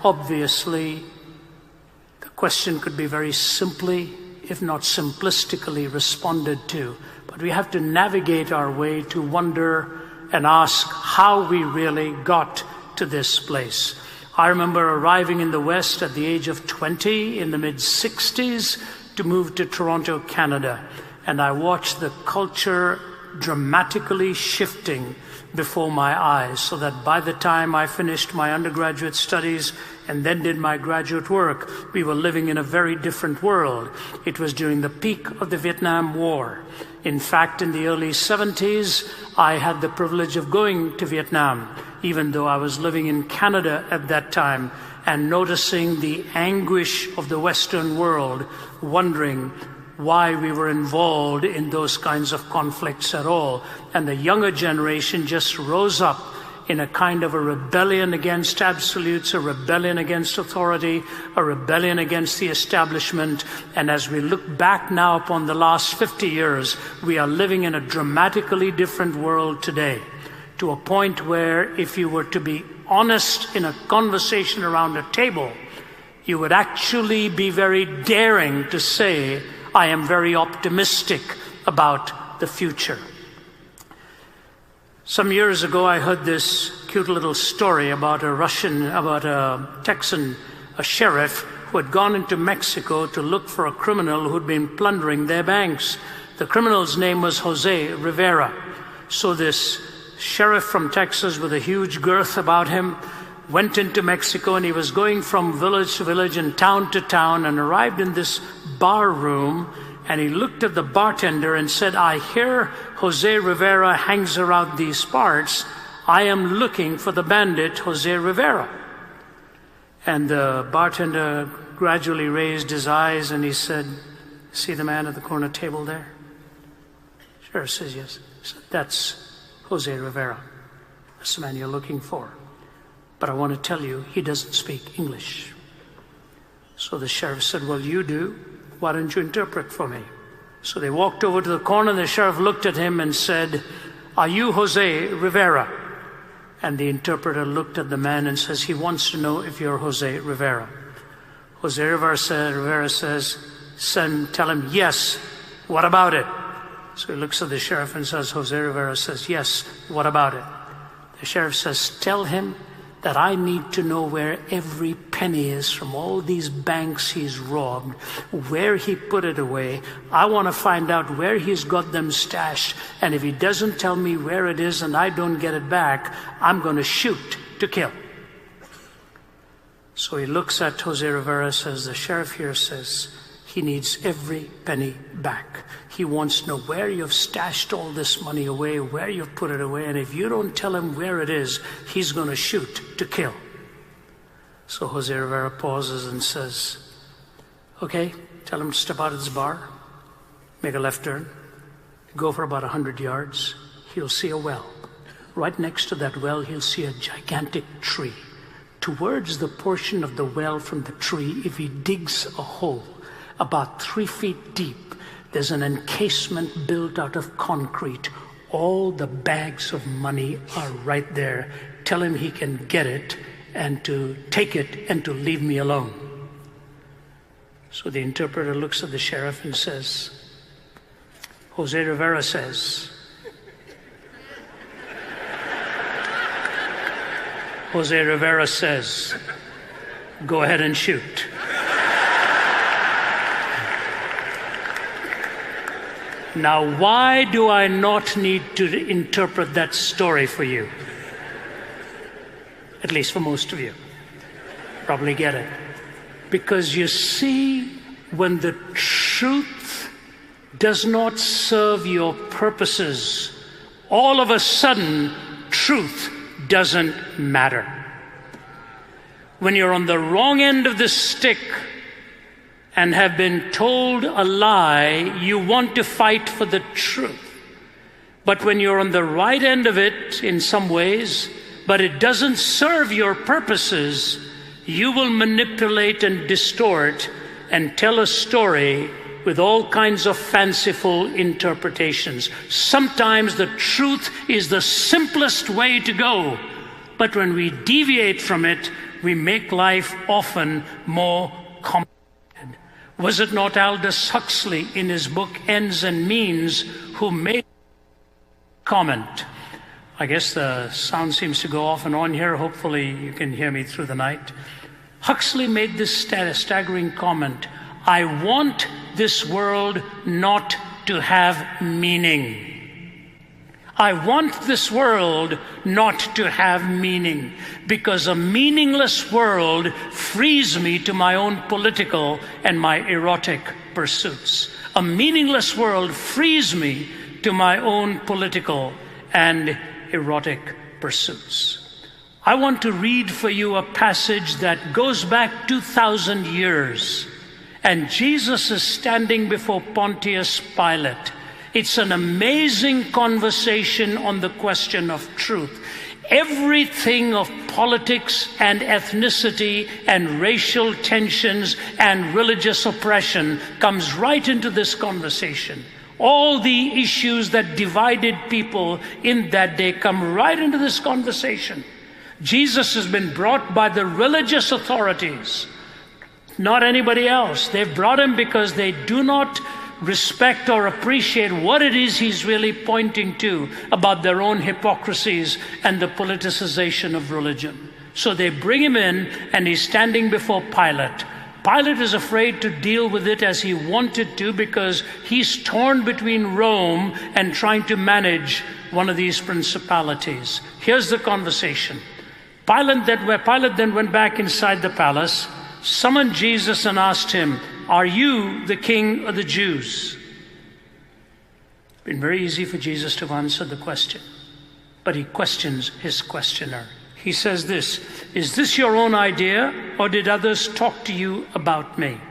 Obviously, the question could be very simply, if not simplistically, responded to. But we have to navigate our way to wonder and ask how we really got to this place. I remember arriving in the West at the age of 20 in the mid-60s to move to Toronto, Canada. And I watched the culture dramatically shifting before my eyes, so that by the time I finished my undergraduate studies and then did my graduate work, we were living in a very different world. It was during the peak of the Vietnam War. In fact, in the early 70s, I had the privilege of going to Vietnam, even though I was living in Canada at that time, and noticing the anguish of the Western world, wondering why we were involved in those kinds of conflicts at all. And the younger generation just rose up in a kind of a rebellion against absolutes, a rebellion against authority, a rebellion against the establishment. And as we look back now upon the last 50 years, we are living in a dramatically different world today, to a point where if you were to be honest in a conversation around a table, you would actually be very daring to say, I am very optimistic about the future. Some years ago, I heard this cute little story about a Texan, a sheriff who had gone into Mexico to look for a criminal who'd been plundering their banks. The criminal's name was Jose Rivera. So this sheriff from Texas with a huge girth about him went into Mexico, and he was going from village to village and town to town, and arrived in this bar room, and he looked at the bartender and said, I hear Jose Rivera hangs around these parts. I am looking for the bandit Jose Rivera. And the bartender gradually raised his eyes and he said, see the man at the corner table there? Sheriff says, yes. He said, that's Jose Rivera. That's the man you're looking for. But I want to tell you, he doesn't speak English. So the sheriff said, well, you do. Why don't you interpret for me? So they walked over to the corner, and the sheriff looked at him and said, are you Jose Rivera? And the interpreter looked at the man and says, he wants to know if you're Jose Rivera. Jose Rivera says, tell him, yes, what about it? So he looks at the sheriff and says, Jose Rivera says, yes, what about it? The sheriff says, tell him that I need to know where every penny is from all these banks he's robbed, where he put it away. I want to find out where he's got them stashed. And if he doesn't tell me where it is and I don't get it back, I'm going to shoot to kill. So he looks at Jose Rivera, says, the sheriff here says, he needs every penny back. He wants to know where you've stashed all this money away, where you've put it away, and if you don't tell him where it is, he's going to shoot to kill. So Jose Rivera pauses and says, okay, tell him to step out of this bar, make a left turn, go for about 100 yards, he'll see a well. Right next to that well, he'll see a gigantic tree. Towards the portion of the well from the tree, if he digs a hole about 3 feet deep, there's an encasement built out of concrete. All the bags of money are right there. Tell him he can get it and to take it and to leave me alone. So the interpreter looks at the sheriff and says, Jose Rivera says, Jose Rivera says, go ahead and shoot. Now, why do I not need to interpret that story for you? At least for most of you. Probably get it. Because you see, when the truth does not serve your purposes, all of a sudden, truth doesn't matter. When you're on the wrong end of the stick and have been told a lie, you want to fight for the truth. But when you're on the right end of it in some ways, but it doesn't serve your purposes, you will manipulate and distort and tell a story with all kinds of fanciful interpretations. Sometimes the truth is the simplest way to go, but when we deviate from it, we make life often more complicated. Was it not Aldous Huxley in his book Ends and Means who made comment? I guess the sound seems to go off and on here. Hopefully you can hear me through the night. Huxley made this staggering comment: I want this world not to have meaning. I want this world not to have meaning, because a meaningless world frees me to my own political and my erotic pursuits. A meaningless world frees me to my own political and erotic pursuits. I want to read for you a passage that goes back 2,000 years, and Jesus is standing before Pontius Pilate. It's an amazing conversation on the question of truth. Everything of politics and ethnicity and racial tensions and religious oppression comes right into this conversation. All the issues that divided people in that day come right into this conversation. Jesus has been brought by the religious authorities, not anybody else. They've brought him because they do not respect or appreciate what it is he's really pointing to about their own hypocrisies and the politicization of religion. So they bring him in, and he's standing before Pilate. Pilate is afraid to deal with it as he wanted to, because he's torn between Rome and trying to manage one of these principalities. Here's the conversation. Pilate then went back inside the palace, summoned Jesus and asked him, "Are you the king of the Jews?" It's been very easy for Jesus to answer the question, but he questions his questioner. He says this: "Is this your own idea, or did others talk to you about me?"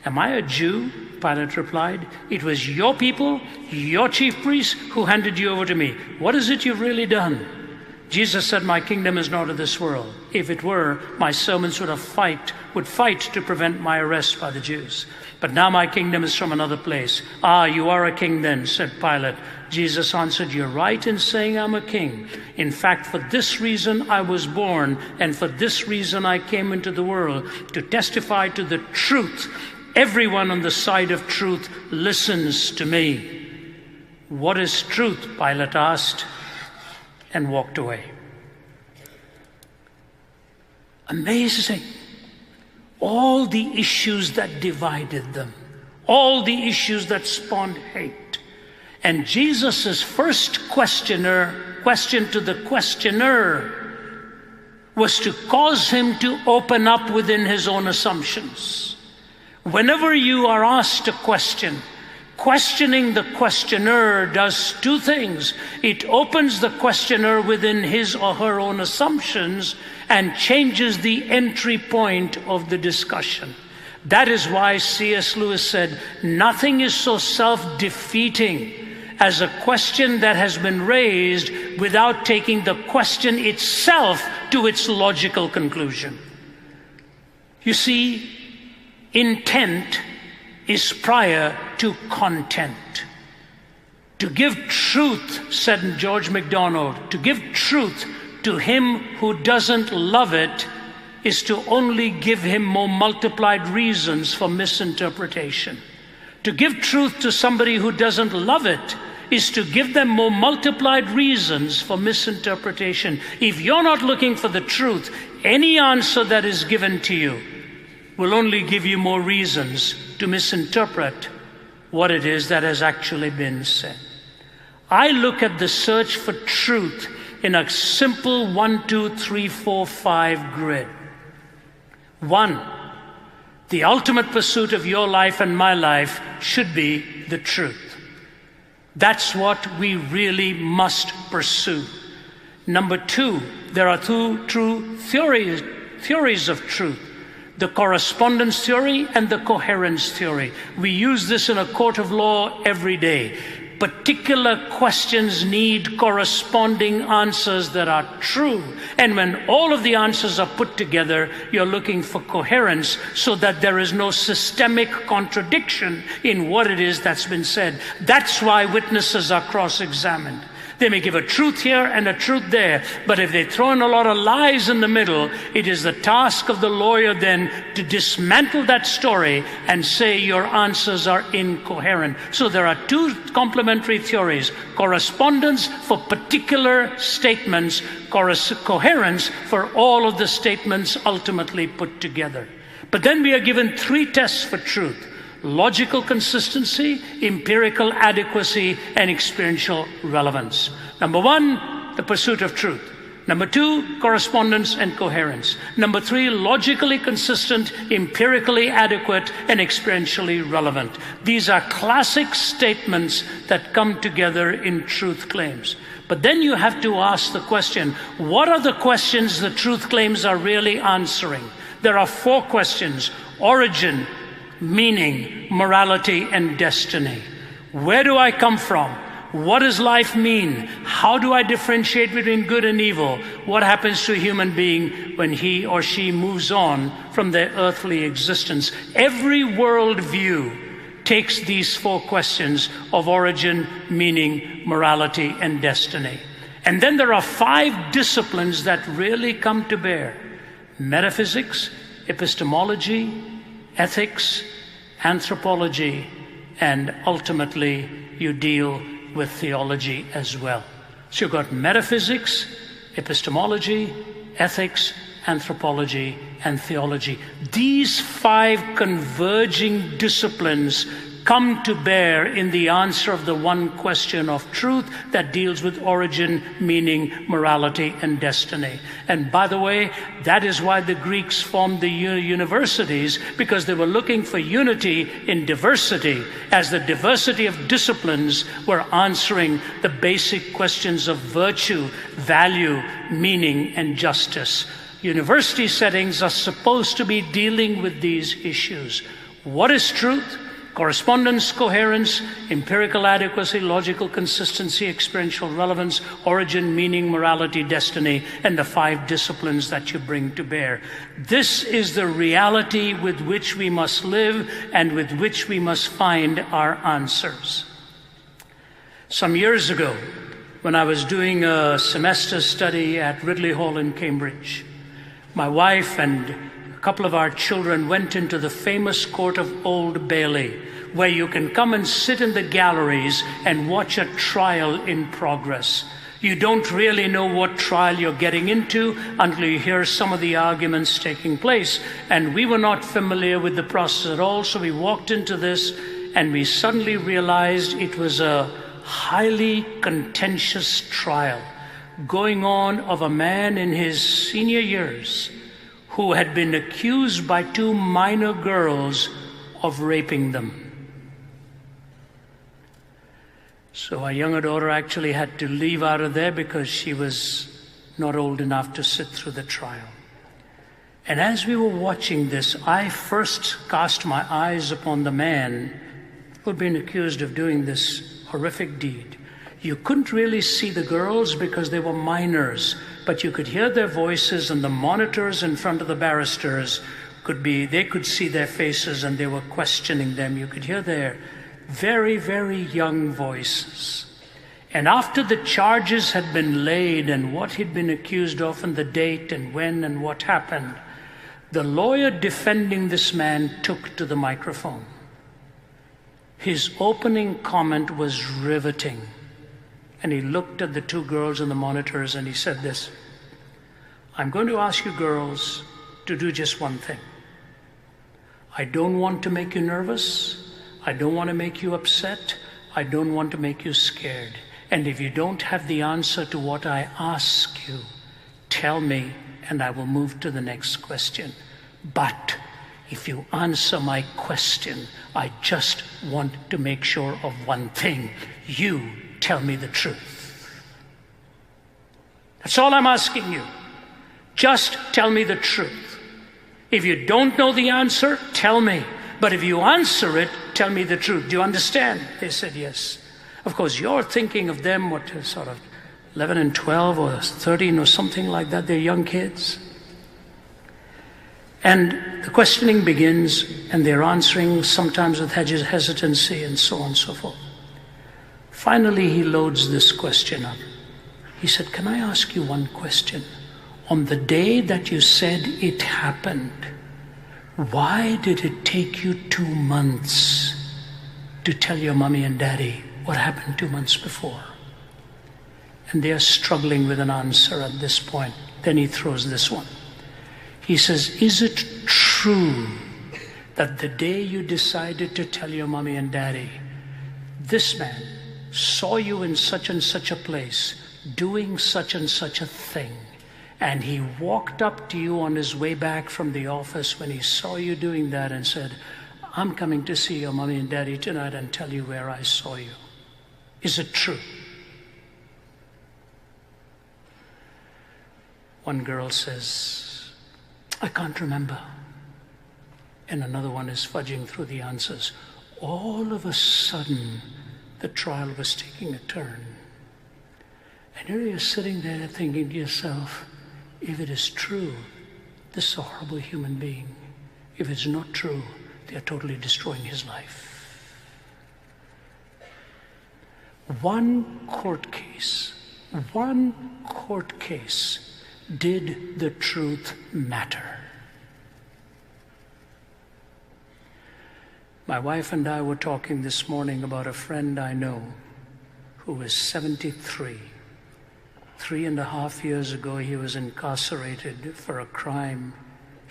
"Am I a Jew?" Pilate replied. "It was your people, your chief priests, who handed you over to me. What is it you've really done?" Jesus said, "My kingdom is not of this world. If it were, my servants would fight to prevent my arrest by the Jews. But now my kingdom is from another place." "Ah, you are a king then," said Pilate. Jesus answered, "You're right in saying I'm a king. In fact, for this reason I was born, and for this reason I came into the world, to testify to the truth. Everyone on the side of truth listens to me." "What is truth?" Pilate asked, and walked away. Amazing. All the issues that divided them, all the issues that spawned hate. And Jesus' first question to the questioner was to cause him to open up within his own assumptions. Whenever you are asked a question, questioning the questioner does two things. It opens the questioner within his or her own assumptions and changes the entry point of the discussion. That is why C.S. Lewis said, "Nothing is so self-defeating as a question that has been raised without taking the question itself to its logical conclusion." You see, intent is prior to content. To give truth, said George MacDonald, to give truth to him who doesn't love it is to only give him more multiplied reasons for misinterpretation. To give truth to somebody who doesn't love it is to give them more multiplied reasons for misinterpretation. If you're not looking for the truth, any answer that is given to you will only give you more reasons to misinterpret what it is that has actually been said. I look at the search for truth in a simple 1, 2, 3, 4, 5 grid. 1, the ultimate pursuit of your life and my life should be the truth. That's what we really must pursue. Number 2, there are two true theories of truth: the correspondence theory and the coherence theory. We use this in a court of law every day. Particular questions need corresponding answers that are true. And when all of the answers are put together, you're looking for coherence so that there is no systemic contradiction in what it is that's been said. That's why witnesses are cross-examined. They may give a truth here and a truth there, but if they throw in a lot of lies in the middle, it is the task of the lawyer then to dismantle that story and say your answers are incoherent. So there are two complementary theories: correspondence for particular statements, coherence for all of the statements ultimately put together. But then we are given three tests for truth: logical consistency, empirical adequacy, and experiential relevance. Number one, the pursuit of truth. Number two, correspondence and coherence. Number three, logically consistent, empirically adequate, and experientially relevant. These are classic statements that come together in truth claims. But then you have to ask the question, what are the questions the truth claims are really answering? There are four questions: origin, meaning, morality, and destiny. Where do I come from? What does life mean? How do I differentiate between good and evil? What happens to a human being when he or she moves on from their earthly existence? Every worldview takes these four questions of origin, meaning, morality, and destiny. And then there are five disciplines that really come to bear: metaphysics, epistemology, ethics, anthropology, and ultimately you deal with theology as well. So you've got metaphysics, epistemology, ethics, anthropology, and theology. These five converging disciplines come to bear in the answer of the one question of truth that deals with origin, meaning, morality, and destiny. And by the way, that is why the Greeks formed the universities, because they were looking for unity in diversity, as the diversity of disciplines were answering the basic questions of virtue, value, meaning, and justice. University settings are supposed to be dealing with these issues. What is truth? Correspondence, coherence, empirical adequacy, logical consistency, experiential relevance, origin, meaning, morality, destiny, and the five disciplines that you bring to bear. This is the reality with which we must live and with which we must find our answers. Some years ago, when I was doing a semester study at Ridley Hall in Cambridge, my wife and a couple of our children went into the famous court of Old Bailey, where you can come and sit in the galleries and watch a trial in progress. You don't really know what trial you're getting into until you hear some of the arguments taking place. And we were not familiar with the process at all, so we walked into this and we suddenly realized it was a highly contentious trial going on of a man in his senior years who had been accused by two minor girls of raping them. So our younger daughter actually had to leave out of there because she was not old enough to sit through the trial. And as we were watching this, I first cast my eyes upon the man who had been accused of doing this horrific deed. You couldn't really see the girls because they were minors, but you could hear their voices, and the monitors in front of the barristers they could see their faces and they were questioning them. You could hear their very, very young voices. And after the charges had been laid and what he'd been accused of and the date and when and what happened, the lawyer defending this man took to the microphone. His opening comment was riveting. And he looked at the two girls and the monitors and he said this: "I'm going to ask you girls to do just one thing. I don't want to make you nervous. I don't want to make you upset. I don't want to make you scared. And if you don't have the answer to what I ask you, tell me and I will move to the next question. But if you answer my question, I just want to make sure of one thing. You tell me the truth. That's all I'm asking you. Just tell me the truth. If you don't know the answer, tell me. But if you answer it, tell me the truth. Do you understand?" They said yes. Of course, you're thinking of them, sort of 11 and 12 or 13 or something like that. They're young kids. And the questioning begins, and they're answering sometimes with hesitancy and so on and so forth. Finally, he loads this question up. He said, can I ask you one question? On the day that you said it happened, why did it take you 2 months to tell your mommy and daddy what happened 2 months before? And they are struggling with an answer at this point. Then he throws this one. He says, is it true that the day you decided to tell your mommy and daddy, this man saw you in such and such a place, doing such and such a thing, and he walked up to you on his way back from the office when he saw you doing that and said, I'm coming to see your mommy and daddy tonight and tell you where I saw you. Is it true? One girl says, I can't remember. And another one is fudging through the answers. All of a sudden, the trial was taking a turn. And here you're sitting there thinking to yourself, if it is true, this is a horrible human being. If it's not true, they are totally destroying his life. One court case did the truth matter. My wife and I were talking this morning about a friend I know who is 73. 3.5 years ago, he was incarcerated for a crime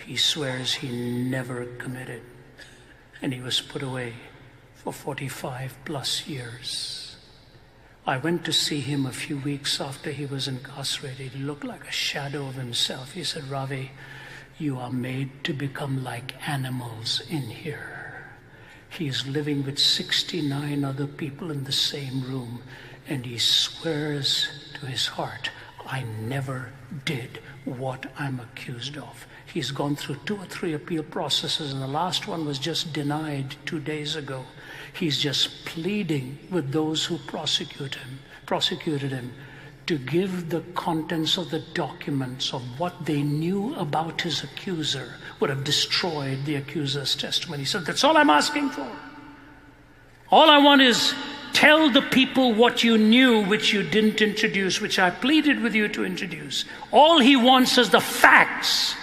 he swears he never committed. And he was put away for 45 plus years. I went to see him a few weeks after he was incarcerated. He looked like a shadow of himself. He said, Ravi, you are made to become like animals in here. He is living with 69 other people in the same room, and he swears to his heart, I never did what I'm accused of. He's gone through 2 or 3 appeal processes, and the last one was just denied 2 days ago. He's just pleading with those who prosecuted him to give the contents of the documents of what they knew about his accuser would have destroyed the accuser's testimony. He said, that's all I'm asking for. All I want is tell the people what you knew, which you didn't introduce, which I pleaded with you to introduce. All he wants is the facts.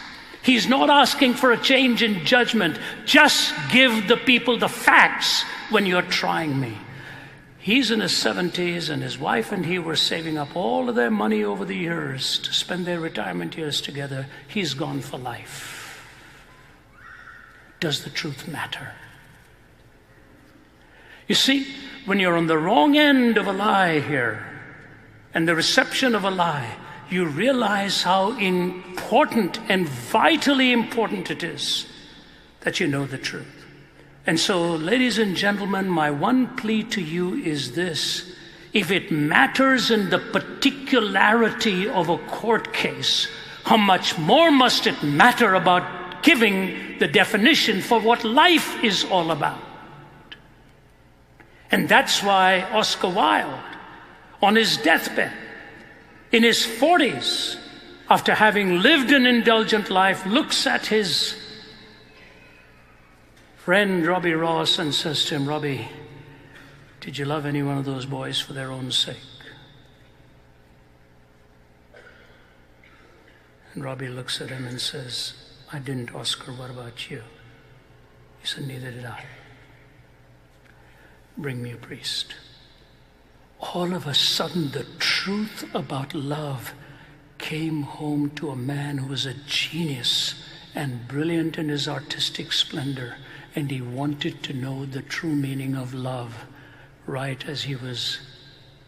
He's not asking for a change in judgment. Just give the people the facts when you're trying me. He's in his 70s, and his wife and he were saving up all of their money over the years to spend their retirement years together. He's gone for life. Does the truth matter? You see, when you're on the wrong end of a lie here, and the reception of a lie, you realize how important and vitally important it is that you know the truth. And so, ladies and gentlemen, my one plea to you is this. If it matters in the particularity of a court case, how much more must it matter about giving the definition for what life is all about? And that's why Oscar Wilde, on his deathbed, in his 40s, after having lived an indulgent life, looks at his friend Robbie Ross and says to him, Robbie, did you love any one of those boys for their own sake? And Robbie looks at him and says, I didn't, Oscar, what about you? He said, neither did I. Bring me a priest. All of a sudden, the truth about love came home to a man who was a genius and brilliant in his artistic splendor, and he wanted to know the true meaning of love right as he was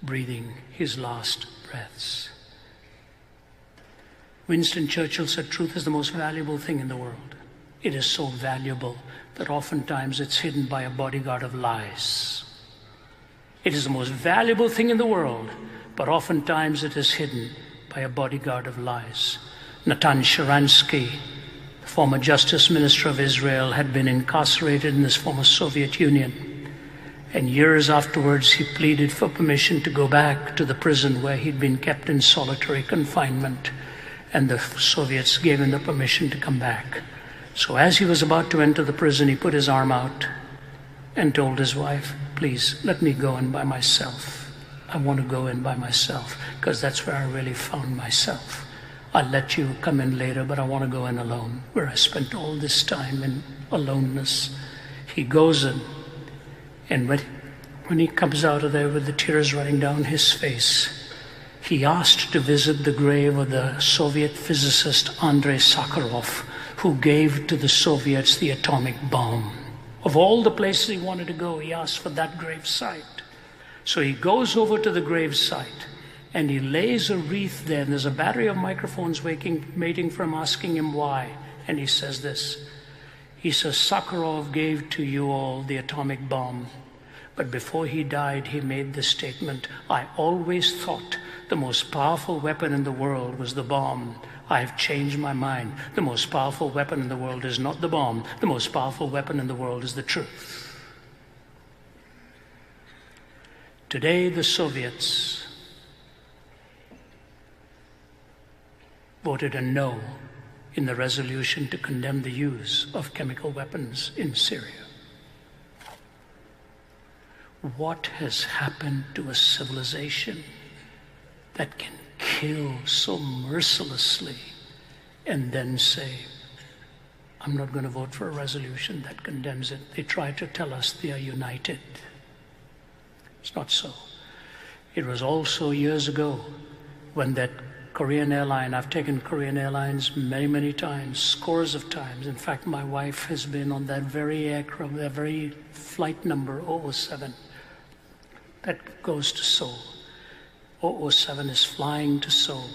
breathing his last breaths. Winston Churchill said, truth is the most valuable thing in the world. It is so valuable that oftentimes it's hidden by a bodyguard of lies. It is the most valuable thing in the world, but oftentimes it is hidden by a bodyguard of lies. Natan Sharansky, the former Justice Minister of Israel, had been incarcerated in this former Soviet Union. And years afterwards, he pleaded for permission to go back to the prison where he'd been kept in solitary confinement. And the Soviets gave him the permission to come back. So as he was about to enter the prison, he put his arm out and told his wife, please, let me go in by myself. I want to go in by myself, because that's where I really found myself. I'll let you come in later, but I want to go in alone, where I spent all this time in aloneness. He goes in, and when he comes out of there with the tears running down his face, he asked to visit the grave of the Soviet physicist Andrei Sakharov, who gave to the Soviets the atomic bomb. Of all the places he wanted to go, he asked for that grave site. So he goes over to the grave site, and he lays a wreath there, and there's a battery of microphones waiting for him, asking him why. And he says this. He says, Sakharov gave to you all the atomic bomb, but before he died, he made the statement, I always thought the most powerful weapon in the world was the bomb. I have changed my mind. The most powerful weapon in the world is not the bomb. The most powerful weapon in the world is the truth. Today, the Soviets voted a no in the resolution to condemn the use of chemical weapons in Syria. What has happened to a civilization that can kill so mercilessly and then say, I'm not going to vote for a resolution that condemns it? They try to tell us they are united. It's not so. It was also years ago when that Korean airline, I've taken Korean Airlines many, many times, scores of times. In fact, my wife has been on that very aircraft, that very flight number 007 that goes to Seoul. 007 is flying to Seoul,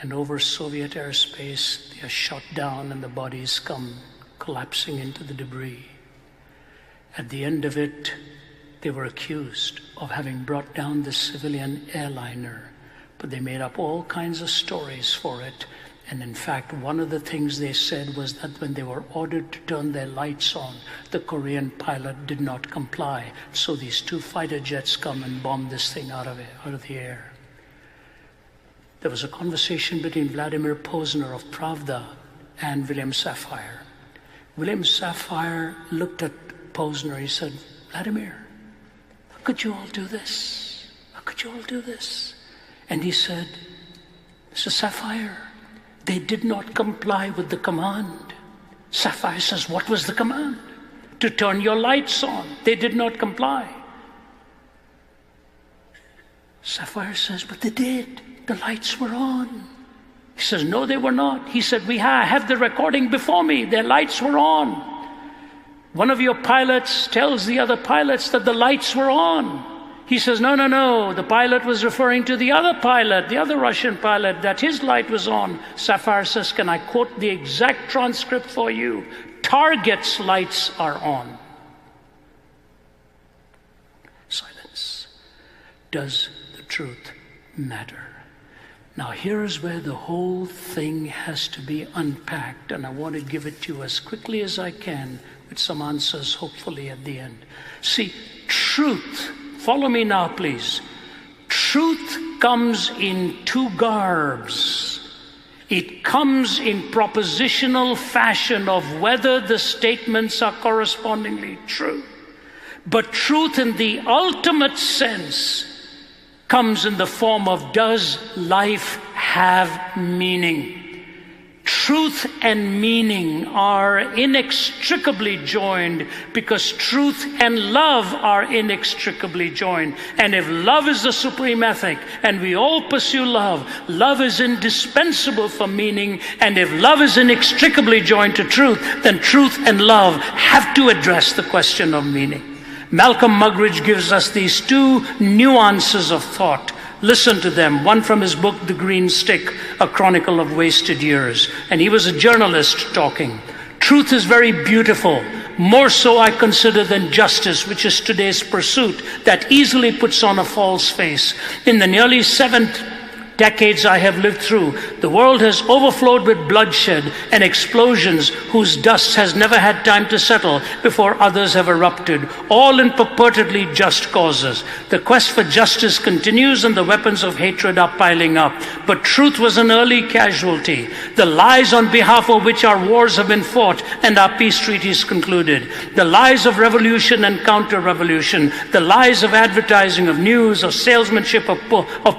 and over Soviet airspace, they are shot down and the bodies come collapsing into the debris. At the end of it, they were accused of having brought down the civilian airliner, but they made up all kinds of stories for it. And in fact, one of the things they said was that when they were ordered to turn their lights on, the Korean pilot did not comply. So these two fighter jets come and bomb this thing out of the air. There was a conversation between Vladimir Posner of Pravda and William Safire. William Safire looked at Posner. He said, Vladimir, how could you all do this? How could you all do this? And he said, Mr. Safire, they did not comply with the command. Sapphire says, what was the command? To turn your lights on. They did not comply. Sapphire says, but they did. The lights were on. He says, no, they were not. He said, I have the recording before me. Their lights were on. One of your pilots tells the other pilots that the lights were on. He says, no, the pilot was referring to the other pilot, the other Russian pilot, that his light was on. Sapphire says, can I quote the exact transcript for you? Target's lights are on. Silence. Does the truth matter? Now here's where the whole thing has to be unpacked, and I want to give it to you as quickly as I can with some answers hopefully at the end. See, truth, follow me now please. Truth comes in two garbs. It comes in propositional fashion of whether the statements are correspondingly true. But truth in the ultimate sense comes in the form of, does life have meaning? Truth and meaning are inextricably joined because truth and love are inextricably joined. And if love is the supreme ethic and we all pursue love, love is indispensable for meaning. And if love is inextricably joined to truth, then truth and love have to address the question of meaning. Malcolm Muggeridge gives us these two nuances of thought. Listen to them. One from his book, The Green Stick, A Chronicle of Wasted Years. And he was a journalist talking. Truth is very beautiful, more so I consider than justice, which is today's pursuit that easily puts on a false face. In the nearly 7 decades I have lived through, the world has overflowed with bloodshed and explosions whose dust has never had time to settle before others have erupted, all in purportedly just causes. The quest for justice continues and the weapons of hatred are piling up. But truth was an early casualty. The lies on behalf of which our wars have been fought and our peace treaties concluded. The lies of revolution and counter-revolution. The lies of advertising, of news, of salesmanship, of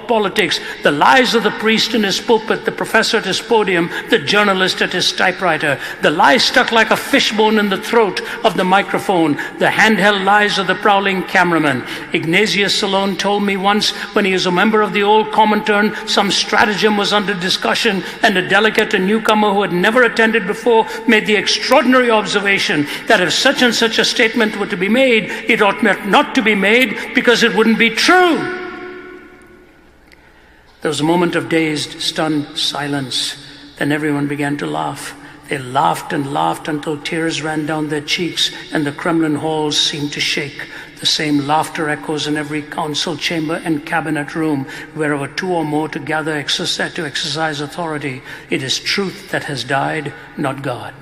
politics. The lies of the priest in his pulpit, the professor at his podium, the journalist at his typewriter. The lies stuck like a fishbone in the throat of the microphone. The handheld lies of the prowling cameraman. Ignatius Salone told me once, when he was a member of the old Comintern, some stratagem was under discussion, and a delegate, a newcomer who had never attended before, made the extraordinary observation that if such and such a statement were to be made, it ought not to be made because it wouldn't be true. There was a moment of dazed, stunned silence. Then everyone began to laugh. They laughed and laughed until tears ran down their cheeks and the Kremlin halls seemed to shake. The same laughter echoes in every council chamber and cabinet room, wherever two or more together to exercise authority. It is truth that has died, not God.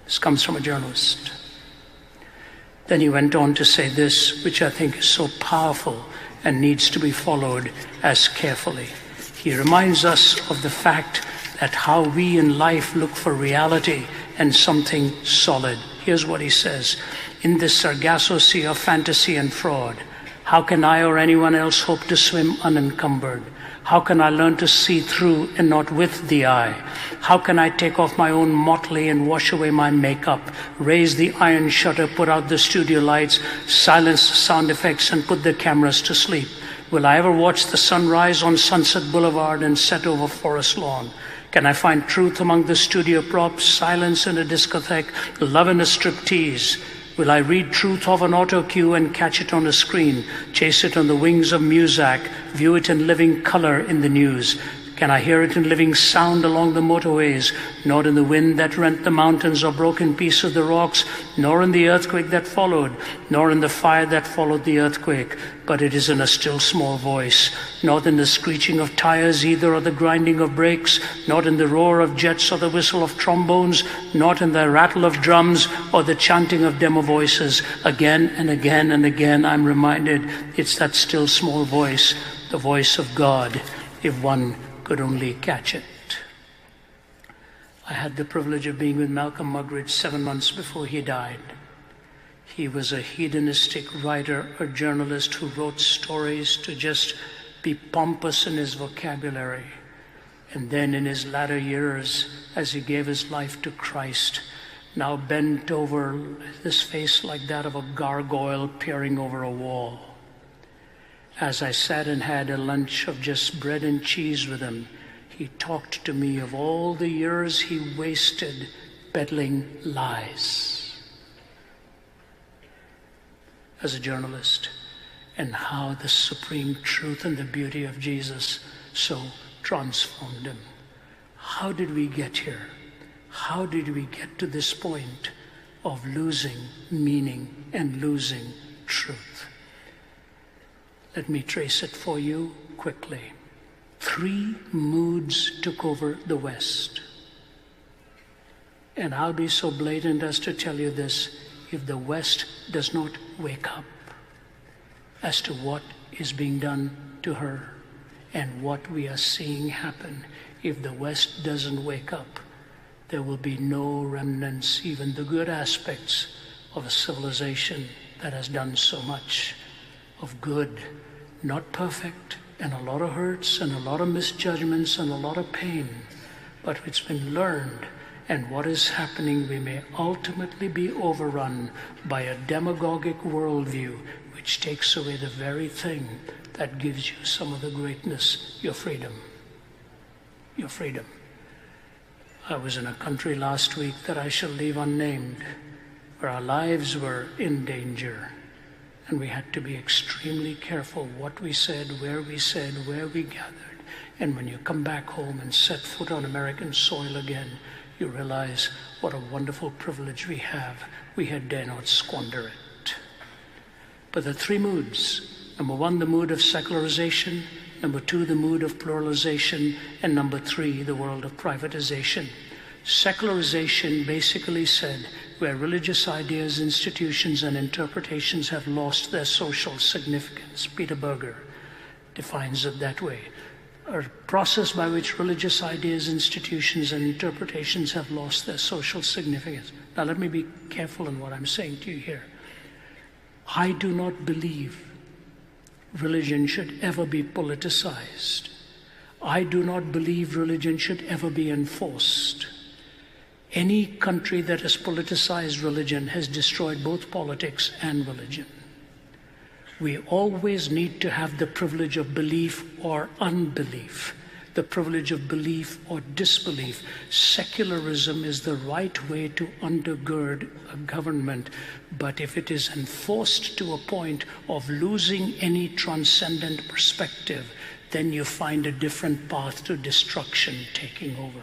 This comes from a journalist. Then he went on to say this, which I think is so powerful and needs to be followed as carefully. He reminds us of the fact that how we in life look for reality and something solid. Here's what he says: in this Sargasso sea of fantasy and fraud, how can I or anyone else hope to swim unencumbered? How can I learn to see through and not with the eye? How can I take off my own motley and wash away my makeup, raise the iron shutter, put out the studio lights, silence the sound effects, and put the cameras to sleep? Will I ever watch the sunrise on Sunset Boulevard and set over Forest Lawn? Can I find truth among the studio props, silence in a discotheque, love in a striptease? Will I read truth off an auto cue and catch it on a screen, chase it on the wings of Muzak, view it in living color in the news? Can I hear it in living sound along the motorways, not in the wind that rent the mountains or broke in pieces of the rocks, nor in the earthquake that followed, nor in the fire that followed the earthquake, but it is in a still small voice, not in the screeching of tires either or the grinding of brakes, not in the roar of jets or the whistle of trombones, not in the rattle of drums or the chanting of demo voices. Again and again and again I'm reminded it's that still small voice, the voice of God, if one could only catch it. I had the privilege of being with Malcolm Muggeridge 7 months before he died. He was a hedonistic writer, a journalist who wrote stories to just be pompous in his vocabulary. And then in his latter years, as he gave his life to Christ, now bent over, his face like that of a gargoyle peering over a wall. As I sat and had a lunch of just bread and cheese with him, he talked to me of all the years he wasted peddling lies as a journalist, and how the supreme truth and the beauty of Jesus so transformed him. How did we get here? How did we get to this point of losing meaning and losing truth? Let me trace it for you quickly. 3 moods took over the West. And I'll be so blatant as to tell you this: if the West does not wake up as to what is being done to her and what we are seeing happen, if the West doesn't wake up, there will be no remnants, even the good aspects of a civilization that has done so much of good, not perfect, and a lot of hurts and a lot of misjudgments and a lot of pain, but it's been learned. And what is happening, we may ultimately be overrun by a demagogic worldview which takes away the very thing that gives you some of the greatness, your freedom. Your freedom. I was in a country last week that I shall leave unnamed, where our lives were in danger. And we had to be extremely careful what we said, where we gathered. And when you come back home and set foot on American soil again, you realize what a wonderful privilege we have. We had dare not squander it. But the 3 moods. Number 1, the mood of secularization. Number 2, the mood of pluralization. And number 3, the world of privatization. Secularization basically said where religious ideas, institutions, and interpretations have lost their social significance. Peter Berger defines it that way. A process by which religious ideas, institutions, and interpretations have lost their social significance. Now let me be careful in what I'm saying to you here. I do not believe religion should ever be politicized. I do not believe religion should ever be enforced. Any country that has politicized religion has destroyed both politics and religion. We always need to have the privilege of belief or unbelief, the privilege of belief or disbelief. Secularism is the right way to undergird a government, but if it is enforced to a point of losing any transcendent perspective, then you find a different path to destruction taking over.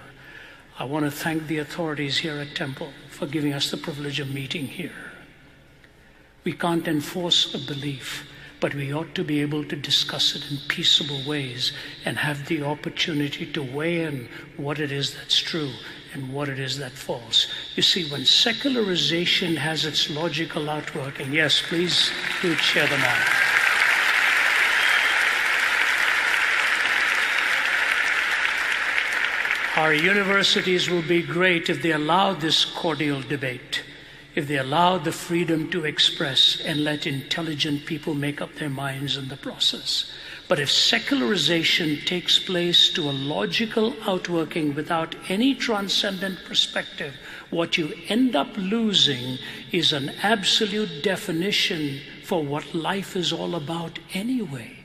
I want to thank the authorities here at Temple for giving us the privilege of meeting here. We can't enforce a belief, but we ought to be able to discuss it in peaceable ways and have the opportunity to weigh in what it is that's true and what it is that's false. You see, when secularization has its logical outworking, yes, please do share them out. Our universities will be great if they allow this cordial debate, if they allow the freedom to express and let intelligent people make up their minds in the process. But if secularization takes place to a logical outworking without any transcendent perspective, what you end up losing is an absolute definition for what life is all about anyway.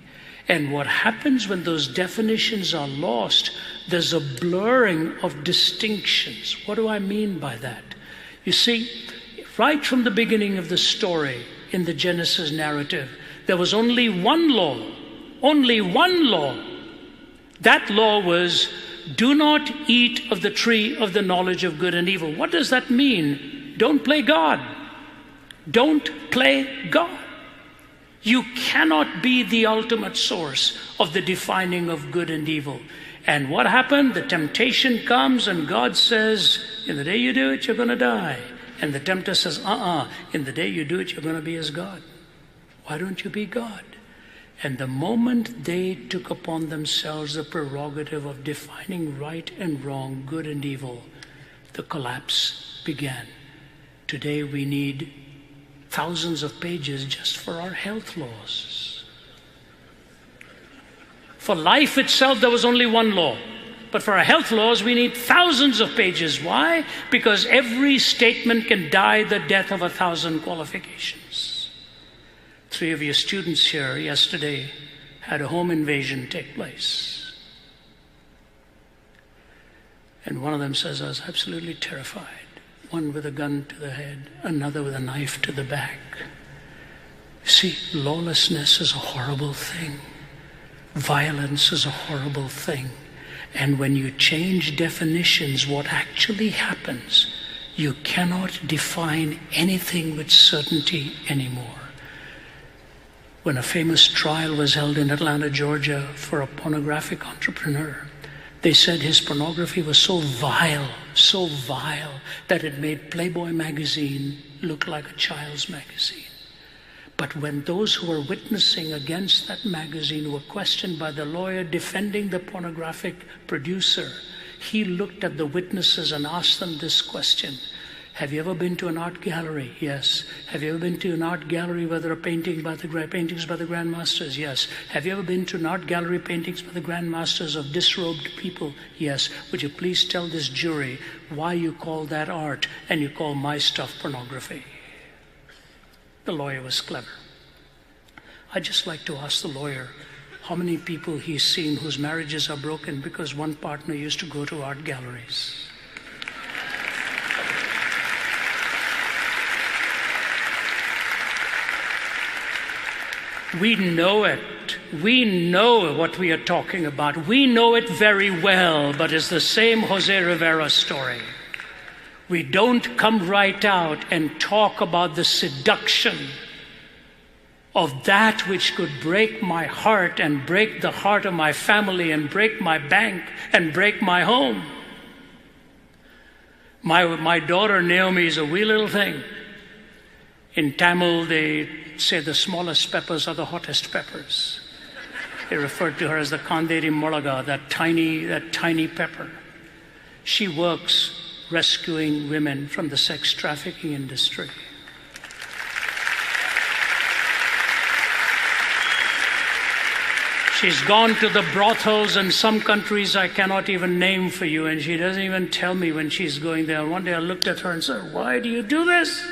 And what happens when those definitions are lost, there's a blurring of distinctions. What do I mean by that? You see, right from the beginning of the story in the Genesis narrative, there was only one law. Only one law. That law was, do not eat of the tree of the knowledge of good and evil. What does that mean? Don't play God. Don't play God. You cannot be the ultimate source of the defining of good and evil. And what happened? The temptation comes and God says, in the day you do it, you're going to die. And the tempter says, in the day you do it, you're going to be as God. Why don't you be God? And the moment they took upon themselves the prerogative of defining right and wrong, good and evil, the collapse began. Today we need thousands of pages just for our health laws. For life itself, there was only one law. But for our health laws, we need thousands of pages. Why? Because every statement can die the death of 1,000 qualifications. 3 of your students here yesterday had a home invasion take place. And one of them says, I was absolutely terrified. One with a gun to the head, another with a knife to the back. See, lawlessness is a horrible thing. Violence is a horrible thing. And when you change definitions, what actually happens, you cannot define anything with certainty anymore. When a famous trial was held in Atlanta, Georgia, for a pornographic entrepreneur, they said his pornography was so vile, that it made Playboy magazine look like a child's magazine. But when those who were witnessing against that magazine were questioned by the lawyer defending the pornographic producer, he looked at the witnesses and asked them this question. Have you ever been to an art gallery? Yes. Have you ever been to an art gallery where there are paintings by the grandmasters? Yes. Have you ever been to an art gallery paintings by the grandmasters of disrobed people? Yes. Would you please tell this jury why you call that art and you call my stuff pornography? The lawyer was clever. I'd just like to ask the lawyer how many people he's seen whose marriages are broken because one partner used to go to art galleries. We know it. We know what we are talking about. We know it very well, but it's the same Jose Rivera story. We don't come right out and talk about the seduction of that which could break my heart and break the heart of my family and break my bank and break my home. My daughter Naomi is a wee little thing. In Tamil, they say the smallest peppers are the hottest peppers. They refer to her as the Kanderi Molaga, that tiny pepper. She works rescuing women from the sex trafficking industry. She's gone to the brothels in some countries I cannot even name for you, and she doesn't even tell me when she's going there. One day I looked at her and said, "Why do you do this?"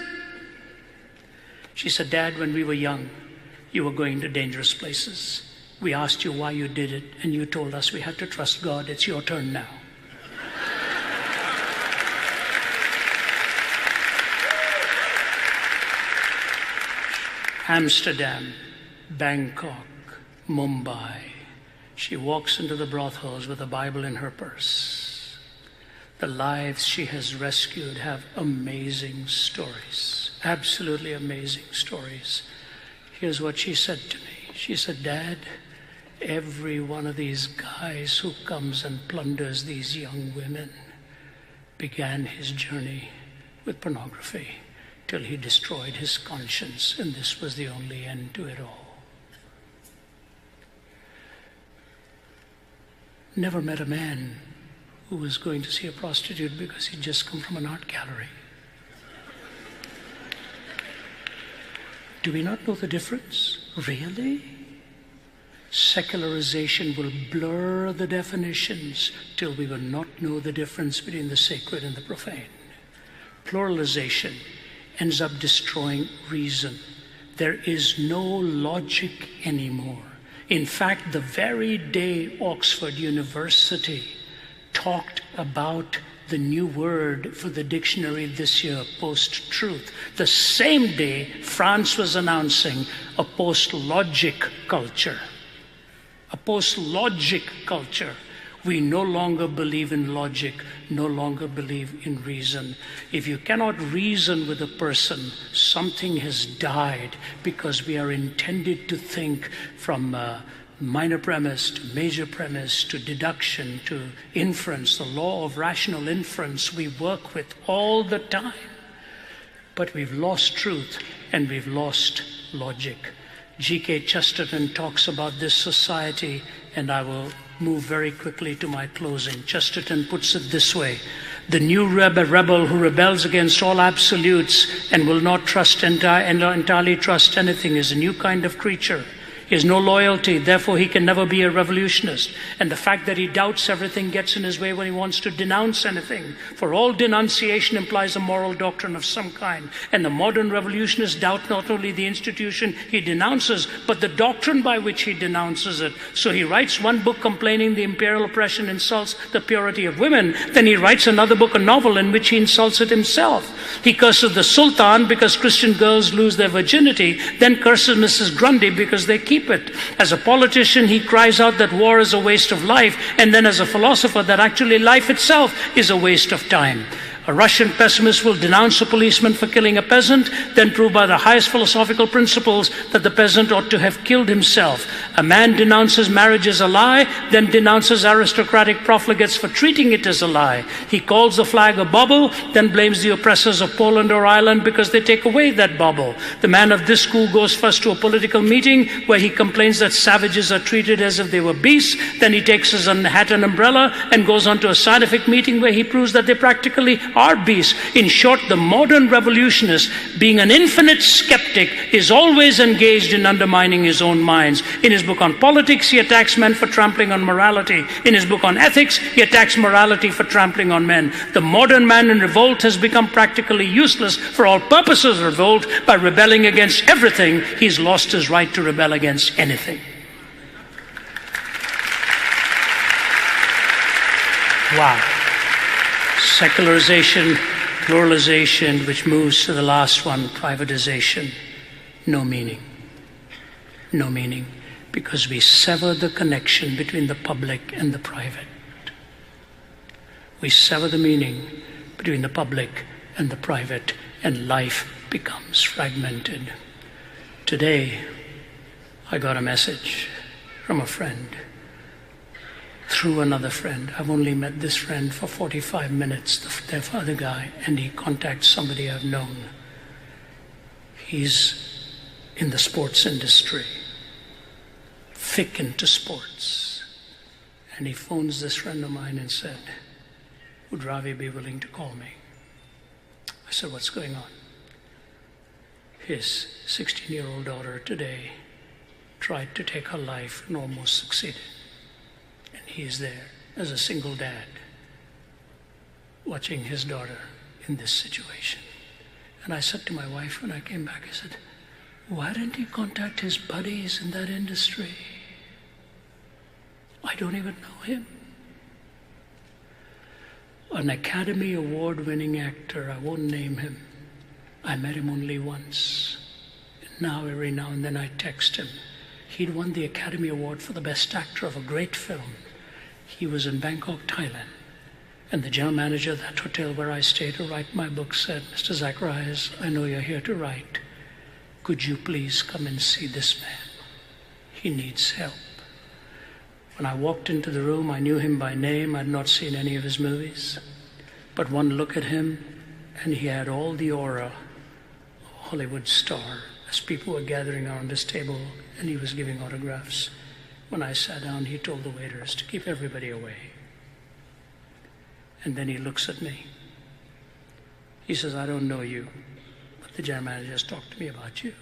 She said, "Dad, when we were young, you were going to dangerous places. We asked you why you did it, and you told us we had to trust God. It's your turn now." Amsterdam, Bangkok, Mumbai. She walks into the brothels with a Bible in her purse. The lives she has rescued have amazing stories, absolutely amazing stories. Here's what she said to me. She said, "Dad, every one of these guys who comes and plunders these young women began his journey with pornography till he destroyed his conscience, and this was the only end to it all." Never met a man who was going to see a prostitute because he'd just come from an art gallery. Do we not know the difference? Really? Secularization will blur the definitions till we will not know the difference between the sacred and the profane. Pluralization ends up destroying reason. There is no logic anymore. In fact, the very day Oxford University talked about the new word for the dictionary this year, post-truth, the same day France was announcing a post-logic culture. A post-logic culture. We no longer believe in logic, no longer believe in reason. If you cannot reason with a person, something has died, because we are intended to think from minor premise to major premise to deduction to inference. The law of rational inference we work with all the time. But we've lost truth and we've lost logic. G.K. Chesterton talks about this society, and I will move very quickly to my closing. Chesterton puts it this way: the new rebel who rebels against all absolutes and will not entirely trust anything is a new kind of creature. He has no loyalty, therefore he can never be a revolutionist. And the fact that he doubts everything gets in his way when he wants to denounce anything. For all denunciation implies a moral doctrine of some kind. And the modern revolutionists doubt not only the institution he denounces, but the doctrine by which he denounces it. So he writes one book complaining the imperial oppression insults the purity of women. Then he writes another book, a novel, in which he insults it himself. He curses the Sultan because Christian girls lose their virginity, then curses Mrs. Grundy because they keep it. As a politician, he cries out that war is a waste of life, and then as a philosopher that actually life itself is a waste of time. A Russian pessimist will denounce a policeman for killing a peasant, then prove by the highest philosophical principles that the peasant ought to have killed himself. A man denounces marriage as a lie, then denounces aristocratic profligates for treating it as a lie. He calls the flag a bauble, then blames the oppressors of Poland or Ireland because they take away that bauble. The man of this school goes first to a political meeting where he complains that savages are treated as if they were beasts, then he takes his hat and umbrella and goes on to a scientific meeting where he proves that they practically are beasts. In short, the modern revolutionist, being an infinite skeptic, is always engaged in undermining his own minds. In his book on politics, he attacks men for trampling on morality. In his book on ethics, he attacks morality for trampling on men. The modern man in revolt has become practically useless for all purposes of revolt. By rebelling against everything, he's lost his right to rebel against anything. Wow. Secularization, pluralization, which moves to the last one, privatization. No meaning. No meaning. Because we sever the connection between the public and the private. We sever the meaning between the public and the private, and life becomes fragmented. Today, I got a message from a friend through another friend. I've only met this friend for 45 minutes, the other guy, and he contacts somebody I've known. He's in the sports industry, thick into sports. And he phones this friend of mine and said, would Ravi be willing to call me? I said, what's going on? His 16-year-old daughter today tried to take her life and almost succeeded. And he's there as a single dad, watching his daughter in this situation. And I said to my wife when I came back, I said, why didn't he contact his buddies in that industry? I don't even know him. An Academy Award-winning actor, I won't name him. I met him only once. Now, every now and then I text him. He'd won the Academy Award for the Best Actor of a great film. He was in Bangkok, Thailand. And the general manager of that hotel where I stayed to write my book said, Mr. Zacharias, I know you're here to write. Could you please come and see this man? He needs help. When I walked into the room, I knew him by name. I'd not seen any of his movies. But one look at him, and he had all the aura of a Hollywood star as people were gathering around his table, and he was giving autographs. When I sat down, he told the waiters to keep everybody away. And then he looks at me. He says, I don't know you, but the general manager just talked to me about you.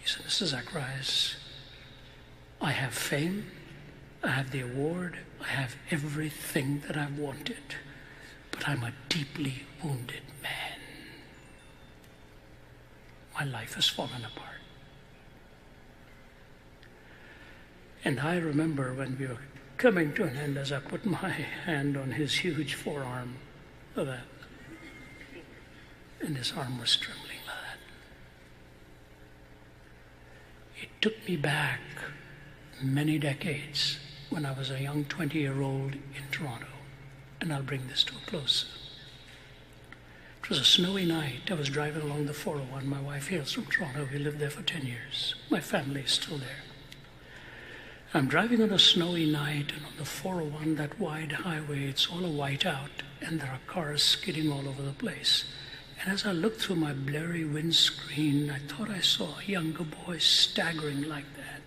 He said, Mr. Zacharias, I have fame, I have the award, I have everything that I've wanted, but I'm a deeply wounded man. My life has fallen apart. And I remember when we were coming to an end, as I put my hand on his huge forearm, like that, and his arm was trembling like that. It took me back many decades when I was a young 20-year-old in Toronto, and I'll bring this to a close. It was a snowy night. I was driving along the 401. My wife hails from Toronto. We lived there for 10 years. My family is still there. I'm driving on a snowy night, and on the 401, that wide highway, it's all a whiteout, and there are cars skidding all over the place. And as I looked through my blurry windscreen, I thought I saw a younger boy staggering like that.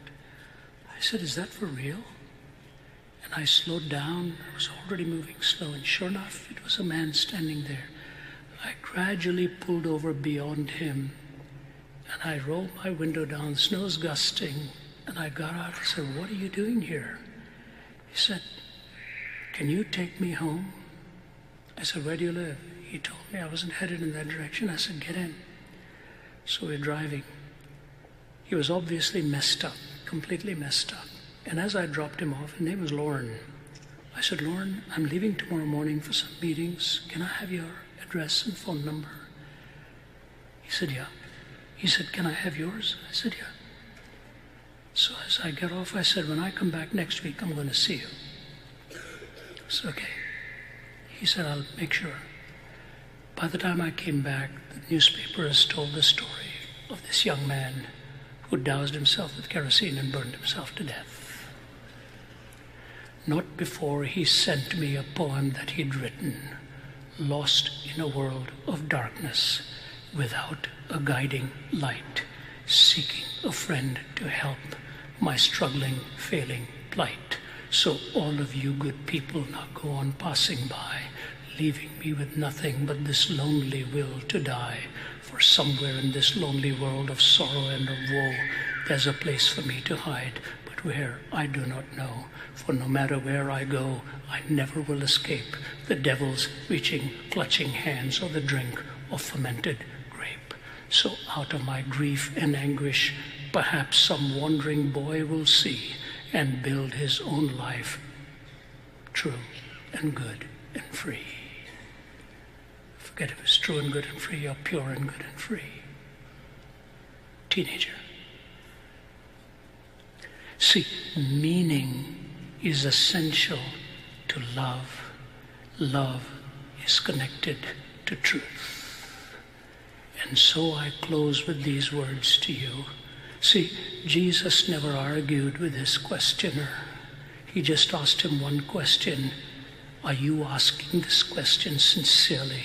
I said, is that for real? And I slowed down. I was already moving slow, and sure enough, it was a man standing there. I gradually pulled over beyond him, and I rolled my window down. Snow's gusting. And I got out and said, what are you doing here? He said, can you take me home? I said, where do you live? He told me I wasn't headed in that direction. I said, get in. So we're driving. He was obviously messed up, completely messed up. And as I dropped him off, his name was Lauren. I said, Lauren, I'm leaving tomorrow morning for some meetings. Can I have your address and phone number? He said, yeah. He said, can I have yours? I said, yeah. So as I got off, I said, when I come back next week, I'm going to see you. I said, okay. He said, I'll make sure. By the time I came back, the newspapers told the story of this young man who doused himself with kerosene and burned himself to death. Not before he sent me a poem that he'd written, lost in a world of darkness, without a guiding light, seeking a friend to help my struggling, failing plight. So all of you good people now go on passing by, leaving me with nothing but this lonely will to die. For somewhere in this lonely world of sorrow and of woe, there's a place for me to hide, but where I do not know. For no matter where I go, I never will escape the devil's reaching, clutching hands, or the drink of fermented grape. So out of my grief and anguish, perhaps some wandering boy will see and build his own life true and good and free. Forget if it's true and good and free, or pure and good and free. Teenager. See, meaning is essential to love. Love is connected to truth. And so I close with these words to you. See, Jesus never argued with his questioner. He just asked him one question. Are you asking this question sincerely,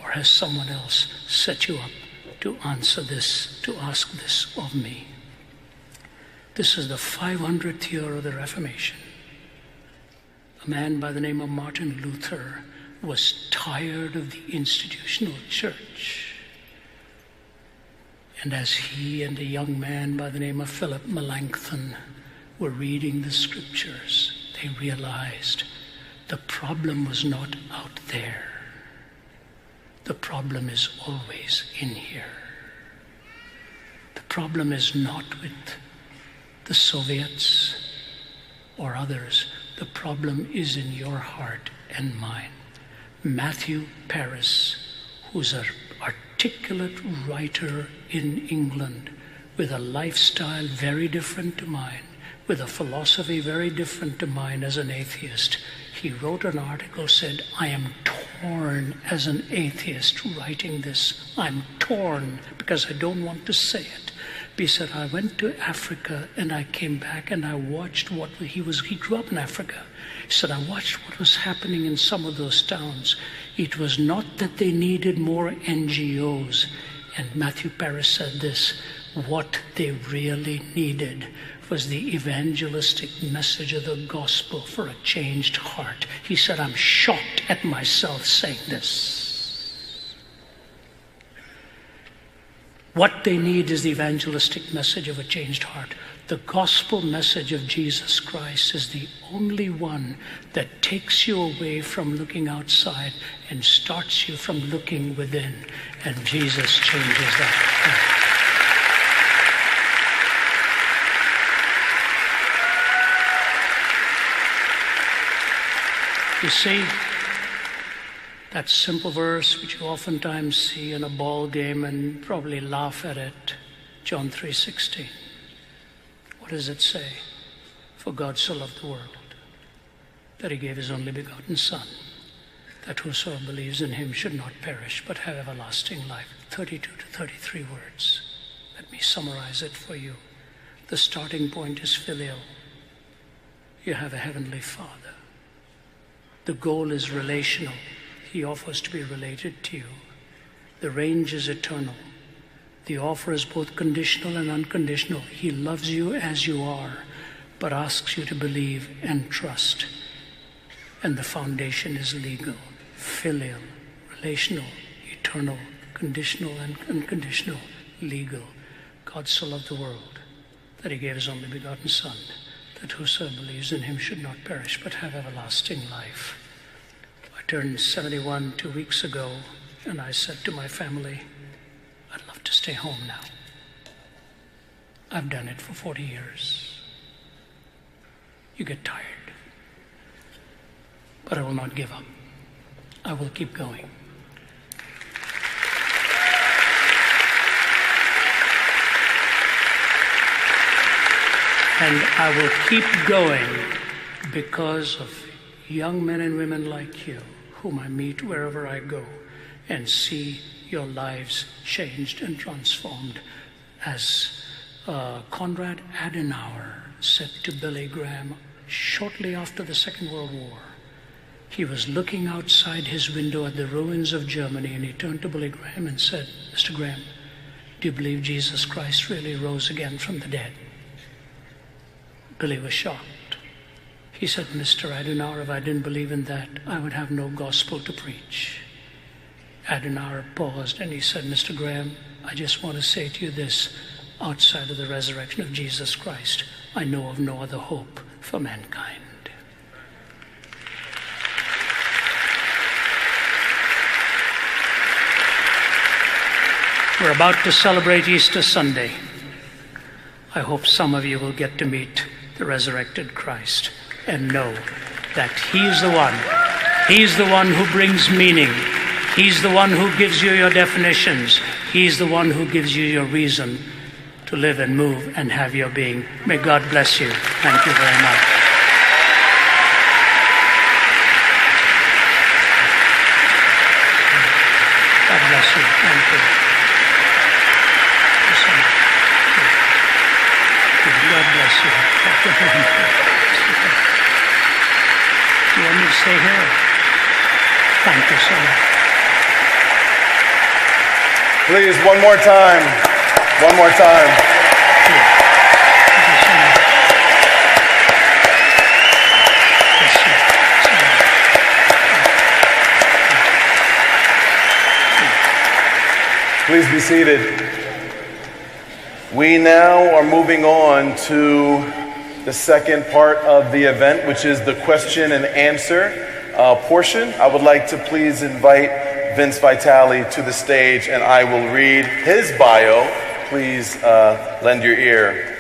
or has someone else set you up to answer this, to ask this of me? This is the 500th year of the Reformation. A man by the name of Martin Luther was tired of the institutional church. And as he and a young man by the name of Philip Melanchthon were reading the scriptures, they realized the problem was not out there. The problem is always in here. The problem is not with the Soviets or others. The problem is in your heart and mine. Matthew Paris, who's an articulate writer in England with a lifestyle very different to mine, with a philosophy very different to mine as an atheist, he wrote an article, said, I am torn as an atheist writing this. I'm torn because I don't want to say it. He said, I went to Africa and I came back and I watched he grew up in Africa. He said, I watched what was happening in some of those towns. It was not that they needed more NGOs. And Matthew Paris said this, what they really needed was the evangelistic message of the gospel for a changed heart. He said, I'm shocked at myself saying this. What they need is the evangelistic message of a changed heart. The gospel message of Jesus Christ is the only one that takes you away from looking outside and starts you from looking within. And Jesus changes that. You see, that simple verse which you oftentimes see in a ball game and probably laugh at it, John 3:16. What does it say? For God so loved the world that he gave his only begotten Son, that whosoever believes in him should not perish but have everlasting life. 32 to 33 words. Let me summarize it for you. The starting point is filial. You have a heavenly Father. The goal is relational. He offers to be related to you. The range is eternal. The offer is both conditional and unconditional. He loves you as you are, but asks you to believe and trust. And the foundation is legal, filial, relational, eternal, conditional and unconditional, legal. God so loved the world that he gave his only begotten Son, that whosoever believes in him should not perish but have everlasting life. I turned 71 2 weeks ago, and I said to my family, I'd love to stay home now. I've done it for 40 years. You get tired. But I will not give up. I will keep going. And I will keep going because of young men and women like you, whom I meet wherever I go, and see your lives changed and transformed. As Konrad Adenauer said to Billy Graham shortly after the Second World War, he was looking outside his window at the ruins of Germany, and he turned to Billy Graham and said, Mr. Graham, do you believe Jesus Christ really rose again from the dead? Billy was shocked. He said, Mr. Adenauer, if I didn't believe in that, I would have no gospel to preach. Adenauer paused and he said, Mr. Graham, I just want to say to you this, outside of the resurrection of Jesus Christ, I know of no other hope for mankind. We're about to celebrate Easter Sunday. I hope some of you will get to meet the resurrected Christ and know that He's the one. He's the one who brings meaning. He's the one who gives you your definitions. He's the one who gives you your reason to live and move and have your being. May God bless you. Thank you very much. God bless you. Thank you. stay here. Thank you so much. Please, one more time. One more time. Thank you so much. Yes, sir. Please be seated. We now are moving on to the second part of the event, which is the question and answer portion. I would like to please invite Vince Vitale to the stage, and I will read his bio. Please lend your ear.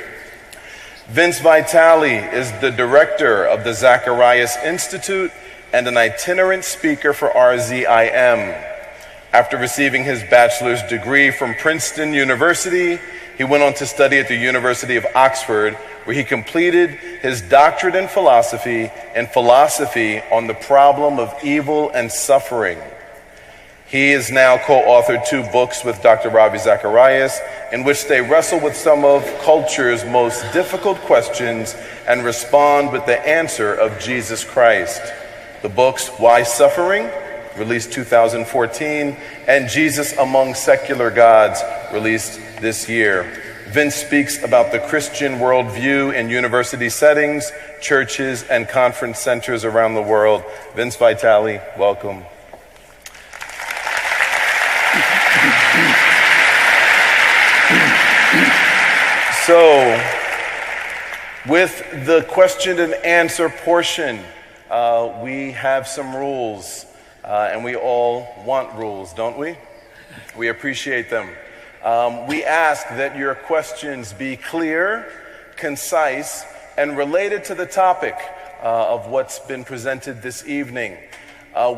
Vince Vitale is the director of the Zacharias Institute and an itinerant speaker for RZIM. After receiving his bachelor's degree from Princeton University, he went on to study at the University of Oxford, where he completed his doctorate in philosophy on the problem of evil and suffering. He has now co-authored 2 books with Dr. Ravi Zacharias, in which they wrestle with some of culture's most difficult questions and respond with the answer of Jesus Christ. The books, Why Suffering?, released 2014, and Jesus Among Secular Gods, released this year. Vince speaks about the Christian worldview in university settings, churches, and conference centers around the world. Vince Vitale, welcome. So, with the question and answer portion, we have some rules. And we all want rules, don't we? We appreciate them. We ask that your questions be clear, concise, and related to the topic of what's been presented this evening.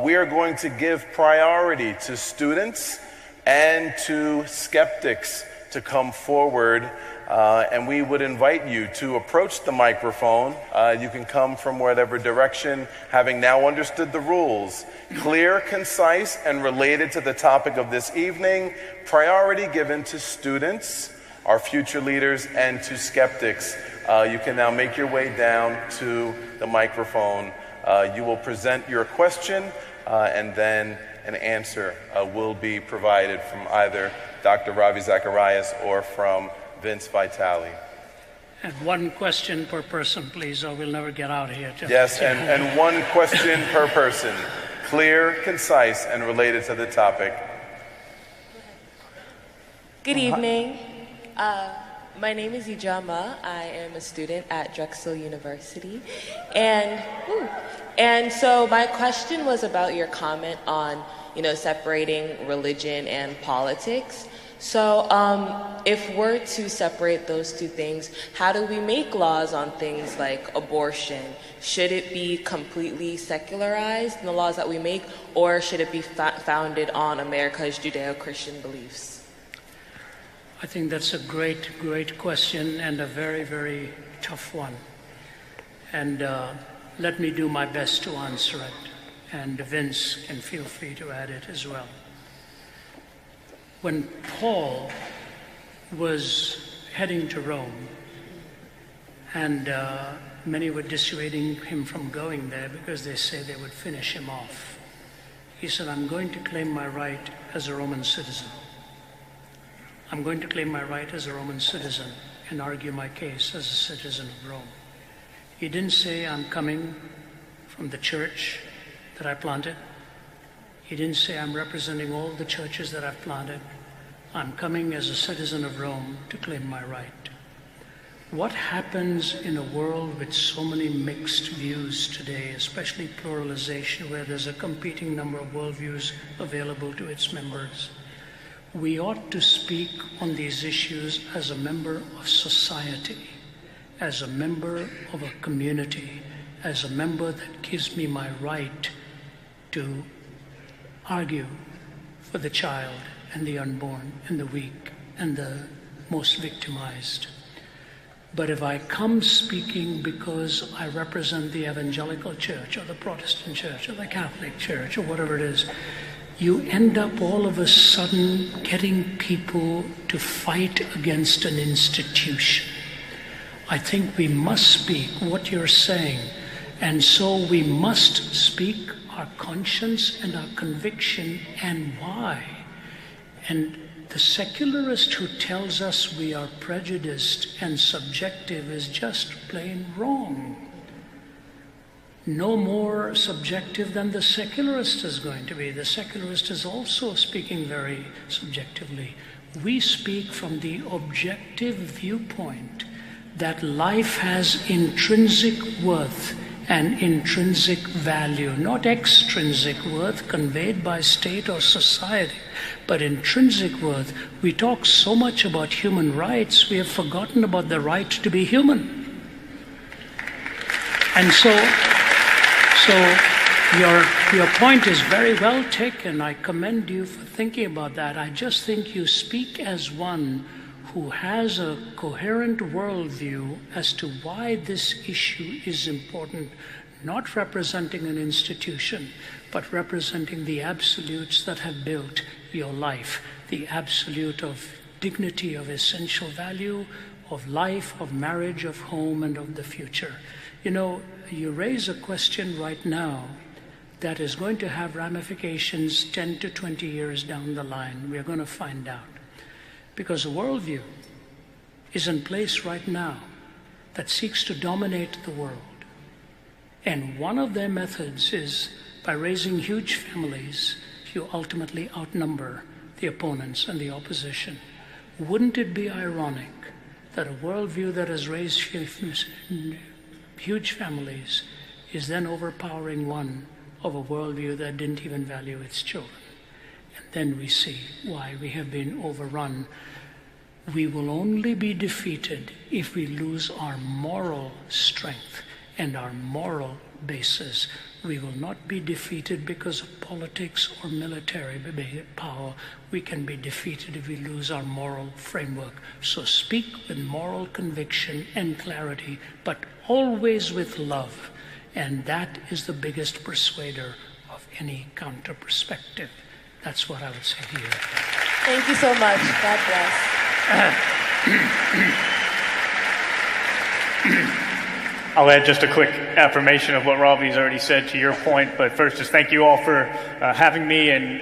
We are going to give priority to students and to skeptics to come forward, and we would invite you to approach the microphone. You can come from whatever direction, having now understood the rules. Clear, concise, and related to the topic of this evening. Priority given to students, our future leaders, and to skeptics. You can now make your way down to the microphone. You will present your question, and then an answer will be provided from either Dr. Ravi Zacharias or from Vince Vitale. And 1 question per person, please, or we'll never get out of here. Yes, and 1 question per person. Clear, concise, and related to the topic. Good evening. My name is Ijama. I am a student at Drexel University. And so my question was about your comment on, separating religion and politics. So if we're to separate those 2 things, how do we make laws on things like abortion? Should it be completely secularized in the laws that we make, or should it be founded on America's Judeo-Christian beliefs? I think that's a great, great question and a very, very tough one. And let me do my best to answer it. And Vince can feel free to add it as well. When Paul was heading to Rome, and many were dissuading him from going there because they say they would finish him off, he said, I'm going to claim my right as a Roman citizen. I'm going to claim my right as a Roman citizen and argue my case as a citizen of Rome. He didn't say, I'm coming from the church that I planted. He didn't say, I'm representing all the churches that I've planted. I'm coming as a citizen of Rome to claim my right. What happens in a world with so many mixed views today, especially pluralization, where there's a competing number of worldviews available to its members? We ought to speak on these issues as a member of society, as a member of a community, as a member that gives me my right to argue for the child and the unborn and the weak and the most victimized. But if I come speaking because I represent the evangelical church or the Protestant church or the Catholic church or whatever it is, you end up all of a sudden getting people to fight against an institution. I think we must speak what you're saying And so we must speak our conscience and our conviction and why. And the secularist who tells us we are prejudiced and subjective is just plain wrong. No more subjective than the secularist is going to be. The secularist is also speaking very subjectively. We speak from the objective viewpoint that life has intrinsic worth and intrinsic value, not extrinsic worth conveyed by state or society, but intrinsic worth. We talk so much about human rights, we have forgotten about the right to be human. And so your point is very well taken. I commend you for thinking about that. I just think you speak as one who has a coherent worldview as to why this issue is important, not representing an institution, but representing the absolutes that have built your life, the absolute of dignity, of essential value, of life, of marriage, of home, and of the future. You know, you raise a question right now that is going to have ramifications 10 to 20 years down the line. We're going to find out. Because a worldview is in place right now that seeks to dominate the world. And one of their methods is by raising huge families, you ultimately outnumber the opponents and the opposition. Wouldn't it be ironic that a worldview that has raised huge families is then overpowering one of a worldview that didn't even value its children? And then we see why we have been overrun. We will only be defeated if we lose our moral strength and our moral basis. We will not be defeated because of politics or military power. We can be defeated if we lose our moral framework. So speak with moral conviction and clarity, but always with love. And that is the biggest persuader of any counter perspective. That's what I would say here. Thank you so much. God bless. I'll add just a quick affirmation of what Ravi's already said to your point, but first just thank you all for having me and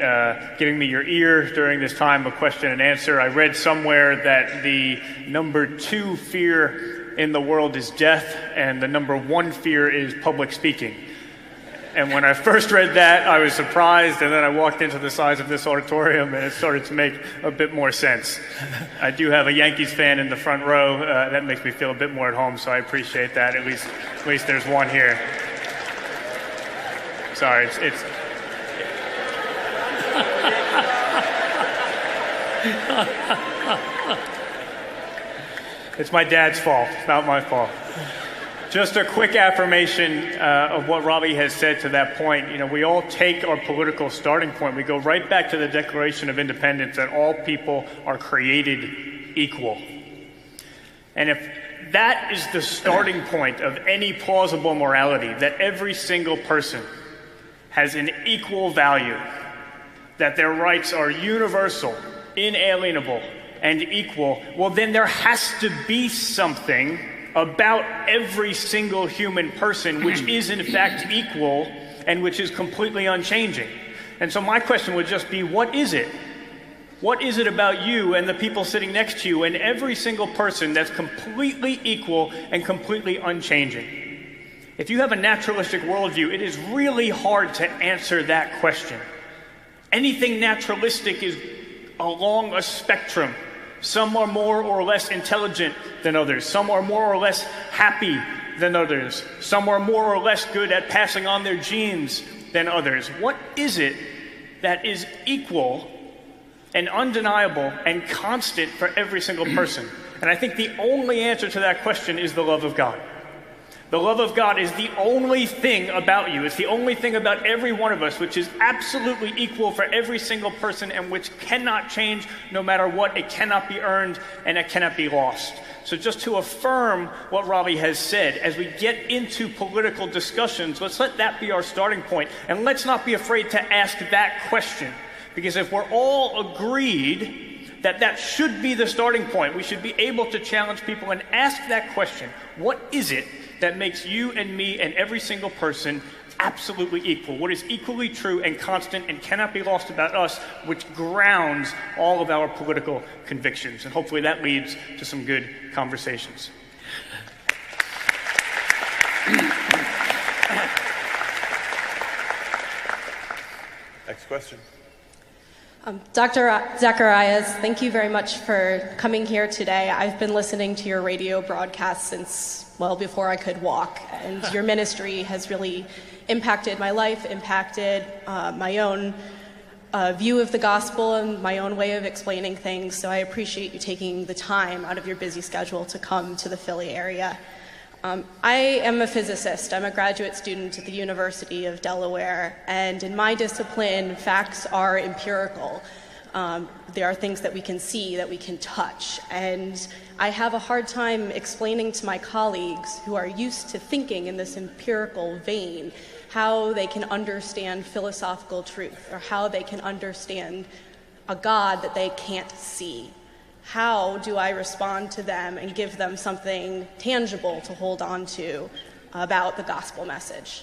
giving me your ear during this time of question and answer. I read somewhere that the number 2 fear in the world is death, and the number 1 fear is public speaking. And when I first read that, I was surprised, and then I walked into the size of this auditorium, and it started to make a bit more sense. I do have a Yankees fan in the front row. That makes me feel a bit more at home, so I appreciate that. At least there's one here. Sorry, it's it's my dad's fault. It's not my fault. Just a quick affirmation of what Ravi has said to that point. You know, we all take our political starting point. We go right back to the Declaration of Independence that all people are created equal. And if that is the starting point of any plausible morality, that every single person has an equal value, that their rights are universal, inalienable, and equal, well, then there has to be something about every single human person which is in fact equal and which is completely unchanging. And so my question would just be, what is it? What is it about you and the people sitting next to you and every single person that's completely equal and completely unchanging? If you have a naturalistic worldview, it is really hard to answer that question. Anything naturalistic is along a spectrum. Some are more or less intelligent than others. Some are more or less happy than others. Some are more or less good at passing on their genes than others. What is it that is equal and undeniable and constant for every single person? And I think the only answer to that question is the love of God. The love of God is the only thing about you. It's the only thing about every one of us which is absolutely equal for every single person and which cannot change no matter what. It cannot be earned and it cannot be lost. So just to affirm what Ravi has said, as we get into political discussions, let's let that be our starting point. And let's not be afraid to ask that question. Because if we're all agreed that that should be the starting point, we should be able to challenge people and ask that question. What is it that makes you and me and every single person absolutely equal. What is equally true and constant and cannot be lost about us, which grounds all of our political convictions. And hopefully that leads to some good conversations. Next question. Dr. Zacharias, thank you very much for coming here today. I've been listening to your radio broadcast since, well, before I could walk, and your ministry has really impacted my life, impacted my own view of the gospel and my own way of explaining things, so I appreciate you taking the time out of your busy schedule to come to the Philly area. I am a physicist. I'm a graduate student at the University of Delaware, and in my discipline, facts are empirical. They are things that we can see, that we can touch, and I have a hard time explaining to my colleagues who are used to thinking in this empirical vein how they can understand philosophical truth or how they can understand a God that they can't see. How do I respond to them and give them something tangible to hold on to about the gospel message?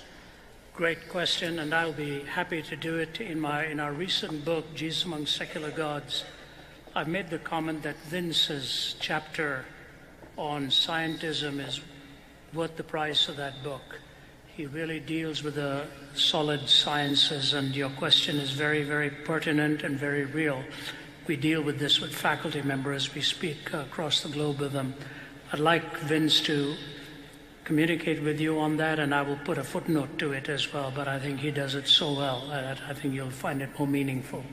Great question, and I'll be happy to do it. In our recent book, Jesus Among Secular Gods, I've made the comment that Vince's chapter on scientism is worth the price of that book. He really deals with the solid sciences, and your question is very, very pertinent and very real. We deal with this with faculty members. We speak across the globe with them. I'd like Vince to communicate with you on that, and I will put a footnote to it as well, but I think he does it so well that I think you'll find it more meaningful.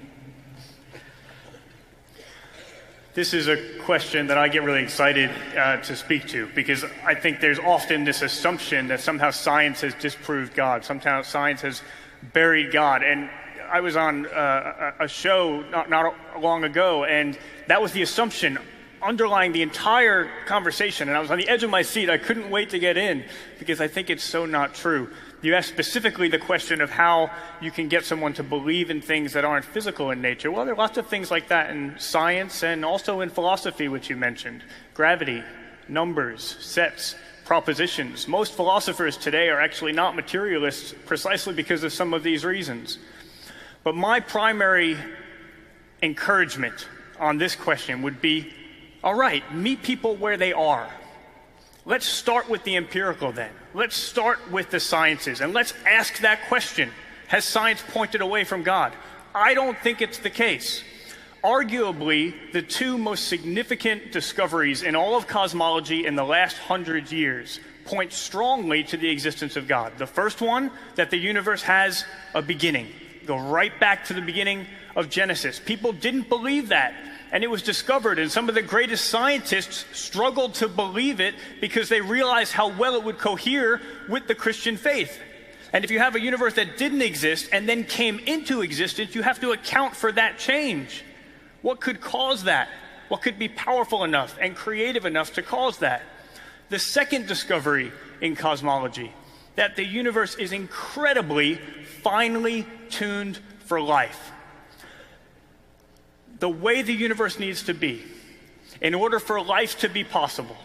This is a question that I get really excited to speak to, because I think there's often this assumption that somehow science has disproved God, somehow science has buried God. And I was on a show not long ago, and that was the assumption underlying the entire conversation. And I was on the edge of my seat. I couldn't wait to get in because I think it's so not true. You asked specifically the question of how you can get someone to believe in things that aren't physical in nature. Well, there are lots of things like that in science and also in philosophy, which you mentioned. Gravity, numbers, sets, propositions. Most philosophers today are actually not materialists precisely because of some of these reasons. But my primary encouragement on this question would be, all right, meet people where they are. Let's start with the empirical then. Let's start with the sciences, and let's ask that question. Has science pointed away from God? I don't think it's the case. Arguably, the two most significant discoveries in all of cosmology in the last 100 years point strongly to the existence of God. The first one, that the universe has a beginning. Go right back to the beginning of Genesis. People didn't believe that, and it was discovered, and some of the greatest scientists struggled to believe it because they realized how well it would cohere with the Christian faith. And if you have a universe that didn't exist and then came into existence, you have to account for that change. What could cause that? What could be powerful enough and creative enough to cause that? The second discovery in cosmology, that the universe is incredibly finely tuned for life. The way the universe needs to be, in order for life to be possible,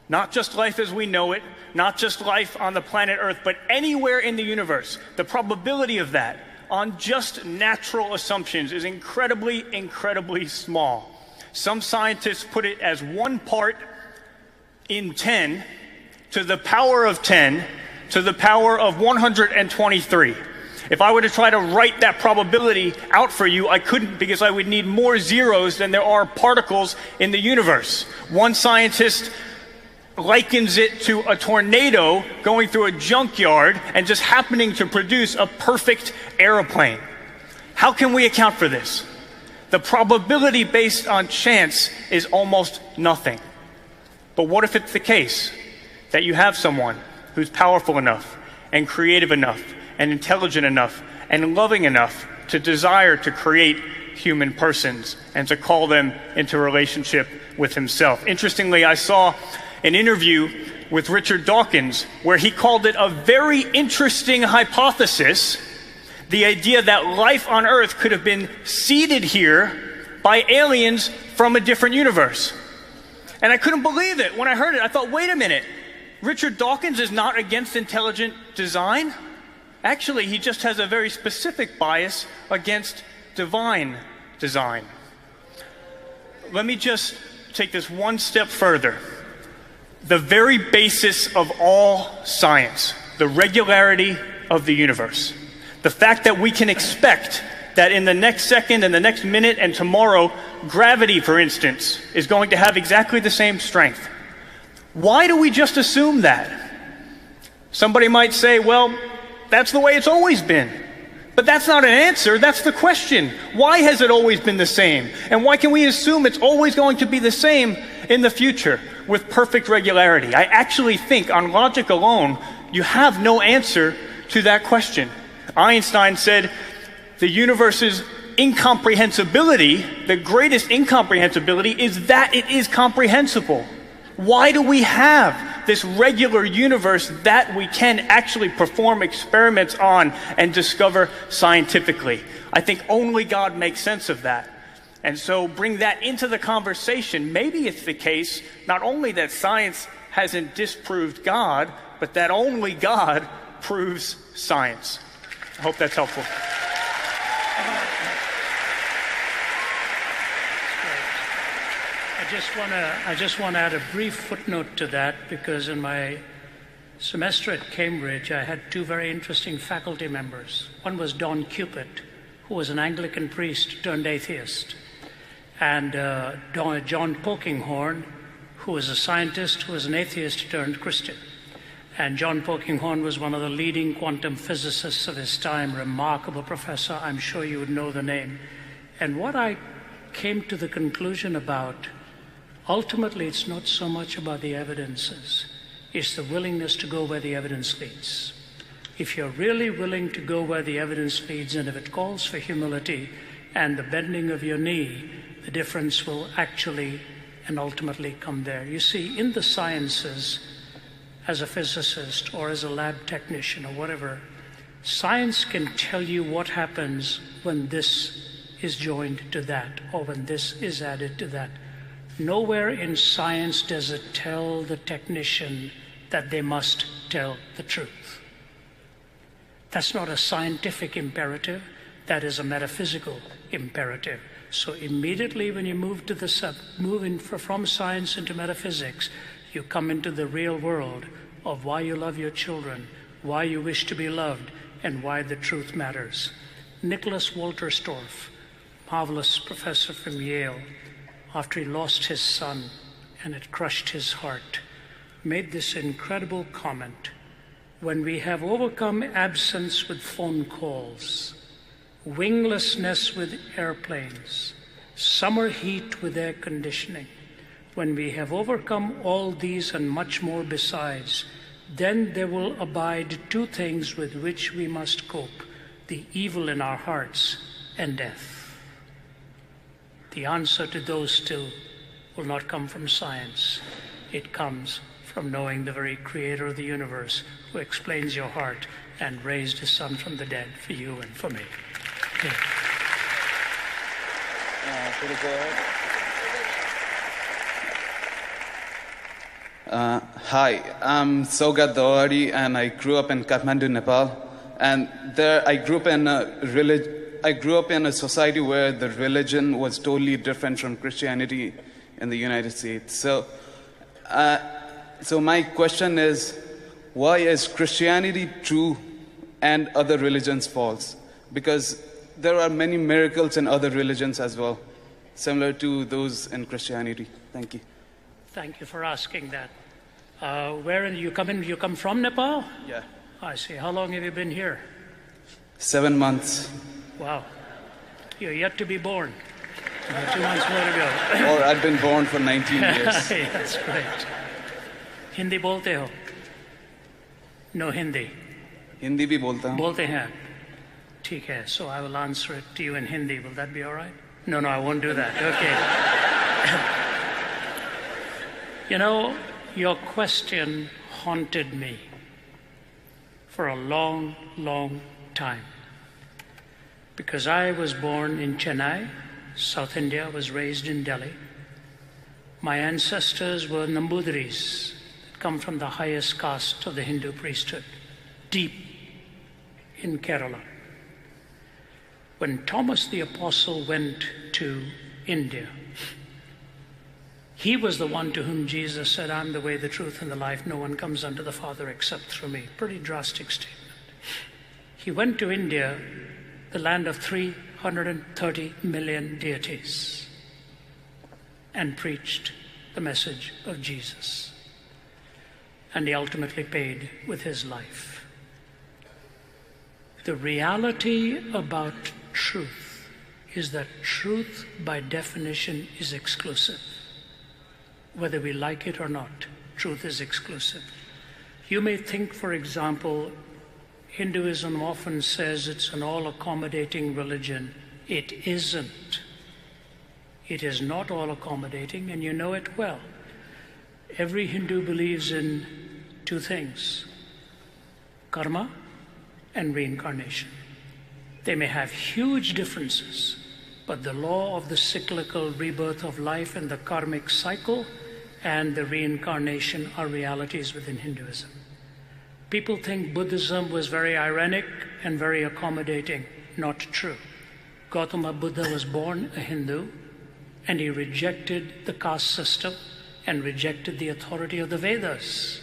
not just life as we know it, not just life on the planet Earth, but anywhere in the universe, the probability of that on just natural assumptions is incredibly, incredibly small. Some scientists put it as 1 part in 10 to the power of 10 to the power of 123. If I were to try to write that probability out for you, I couldn't, because I would need more zeros than there are particles in the universe. One scientist likens it to a tornado going through a junkyard and just happening to produce a perfect airplane. How can we account for this? The probability based on chance is almost nothing. But what if it's the case that you have someone who's powerful enough and creative enough and intelligent enough and loving enough to desire to create human persons and to call them into relationship with himself? Interestingly, I saw an interview with Richard Dawkins where he called it a very interesting hypothesis, the idea that life on Earth could have been seeded here by aliens from a different universe. And I couldn't believe it when I heard it. I thought, wait a minute, Richard Dawkins is not against intelligent design. Actually, he just has a very specific bias against divine design. Let me just take this one step further. The very basis of all science, the regularity of the universe, the fact that we can expect that in the next second and the next minute and tomorrow, gravity, for instance, is going to have exactly the same strength. Why do we just assume that? Somebody might say, well, that's the way it's always been. But that's not an answer, that's the question. Why has it always been the same? And why can we assume it's always going to be the same in the future with perfect regularity? I actually think on logic alone, you have no answer to that question. Einstein said the universe's incomprehensibility, the greatest incomprehensibility, is that it is comprehensible. Why do we have this regular universe that we can actually perform experiments on and discover scientifically? I think only God makes sense of that. And so bring that into the conversation. Maybe it's the case not only that science hasn't disproved God, but that only God proves science. I hope that's helpful. I just want to add a brief footnote to that, because in my semester at Cambridge, I had two very interesting faculty members. One was Don Cupid, who was an Anglican priest turned atheist, and John Polkinghorne, who was a scientist who was an atheist turned Christian. And John Polkinghorne was one of the leading quantum physicists of his time, remarkable professor. I'm sure you would know the name. And what I came to the conclusion about, ultimately, it's not so much about the evidences. It's the willingness to go where the evidence leads. If you're really willing to go where the evidence leads, and if it calls for humility and the bending of your knee, the difference will actually and ultimately come there. You see, in the sciences, as a physicist or as a lab technician or whatever, science can tell you what happens when this is joined to that, or when this is added to that. Nowhere in science does it tell the technician that they must tell the truth. That's not a scientific imperative, that is a metaphysical imperative. So immediately when you move to from science into metaphysics, you come into the real world of why you love your children, why you wish to be loved, and why the truth matters. Nicholas Walterstorff, marvelous professor from Yale, after he lost his son and it crushed his heart, made this incredible comment: when we have overcome absence with phone calls, winglessness with airplanes, summer heat with air conditioning, when we have overcome all these and much more besides, then there will abide two things with which we must cope: the evil in our hearts and death. The answer to those two will not come from science. It comes from knowing the very creator of the universe, who explains your heart and raised his son from the dead for you and for me. Okay. Hi, I'm Sogat Dawari, and I grew up in Kathmandu, Nepal. And there I grew up in a society where the religion was totally different from Christianity in the United States. So my question is, why is Christianity true and other religions false? Because there are many miracles in other religions as well, similar to those in Christianity. Thank you. Thank you for asking that. You come from Nepal? Yeah. I see. How long have you been here? 7 months. Wow. You're yet to be born. You have 2 months more to go. Or I've been born for 19 years. Yeah, that's great. Hindi bolte ho? No Hindi. Hindi bhi bolta hu. Bolte hain. Theek hai. So I will answer it to you in Hindi. Will that be all right? No, I won't do that. Okay. You know, your question haunted me for a long, long time. Because I was born in Chennai, South India, was raised in Delhi. My ancestors were Nambudris, come from the highest caste of the Hindu priesthood, deep in Kerala. When Thomas the Apostle went to India, he was the one to whom Jesus said, "I'm the way, the truth, and the life. No one comes unto the Father except through me." Pretty drastic statement. He went to India, the land of 330 million deities, and preached the message of Jesus. And he ultimately paid with his life. The reality about truth is that truth, by definition, is exclusive. Whether we like it or not, truth is exclusive. You may think, for example, Hinduism often says it's an all-accommodating religion. It isn't. It is not all-accommodating, and you know it well. Every Hindu believes in two things: karma and reincarnation. They may have huge differences, but the law of the cyclical rebirth of life and the karmic cycle and the reincarnation are realities within Hinduism. People think Buddhism was very ironic and very accommodating. Not true. Gautama Buddha was born a Hindu, and he rejected the caste system and rejected the authority of the Vedas.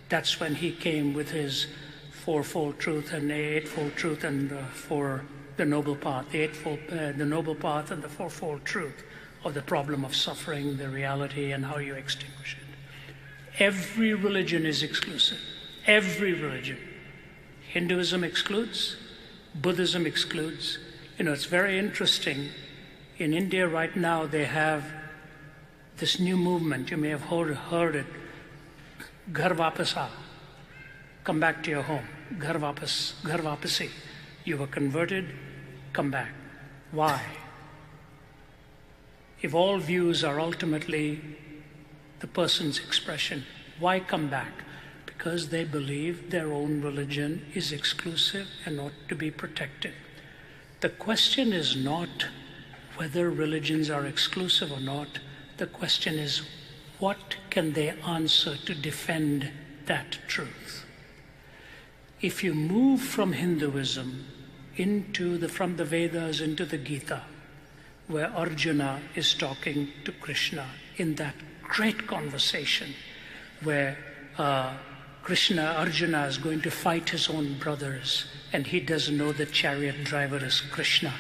That's when he came with his fourfold truth and the eightfold truth and for the noble path, the noble path and the fourfold truth of the problem of suffering, the reality, and how you extinguish it. Every religion is exclusive. Every religion. Hinduism excludes, Buddhism excludes. You know, it's very interesting. In India right now, they have this new movement. You may have heard it. Ghar Vapas Aa. Come back to your home. Ghar Vapasi. You were converted, come back. Why? If all views are ultimately the person's expression, why come back? Because they believe their own religion is exclusive and ought to be protected. The question is not whether religions are exclusive or not. The question is, what can they answer to defend that truth? If you move from Hinduism from the Vedas into the Gita, where Arjuna is talking to Krishna in that great conversation where Arjuna is going to fight his own brothers, and he doesn't know the chariot driver is Krishna,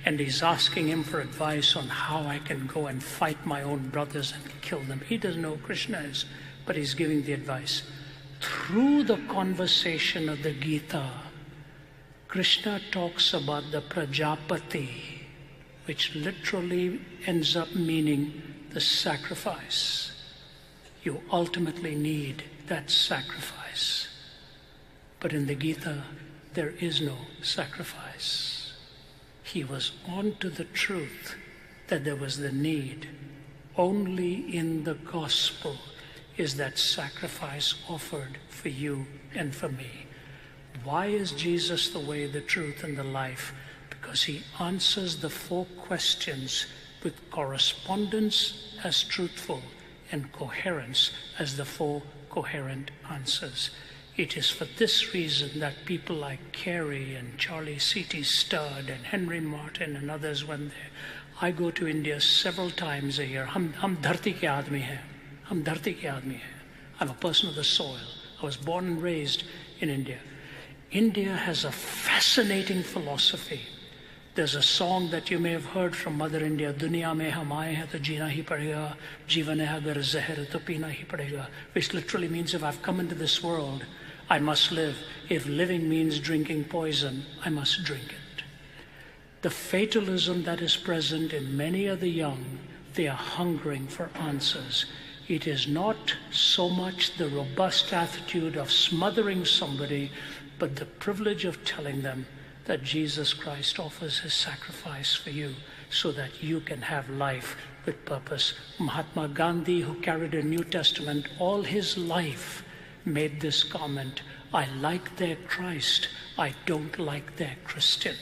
and he's asking him for advice on how I can go and fight my own brothers and kill them. He doesn't know who Krishna is, but he's giving the advice. Through the conversation of the Gita, Krishna talks about the Prajapati, which literally ends up meaning the sacrifice. You ultimately need that sacrifice. But in the Gita, there is no sacrifice. He was on to the truth that there was the need. Only in the gospel is that sacrifice offered for you and for me. Why is Jesus the way, the truth, and the life? Because he answers the four questions with correspondence as truthful and coherence as the four coherent answers. It is for this reason that people like Carey and Charlie C.T. Studd and Henry Martin and others, when they, I go to India several times a year. Hum dharti ke aadmi hai. Hum dharti ke aadmi hai. I'm a person of the soil. I was born and raised in India. India has a fascinating philosophy. There's a song that you may have heard from Mother India, Duniya mein hum aaye hain to jeena hi padega, jeevan hai agar zahar hai to peena hi padega, which literally means if I've come into this world, I must live. If living means drinking poison, I must drink it. The fatalism that is present in many of the young, they are hungering for answers. It is not so much the robust attitude of smothering somebody, but the privilege of telling them that Jesus Christ offers his sacrifice for you so that you can have life with purpose. Mahatma Gandhi, who carried a New Testament all his life, made this comment: I like their Christ, I don't like their Christian,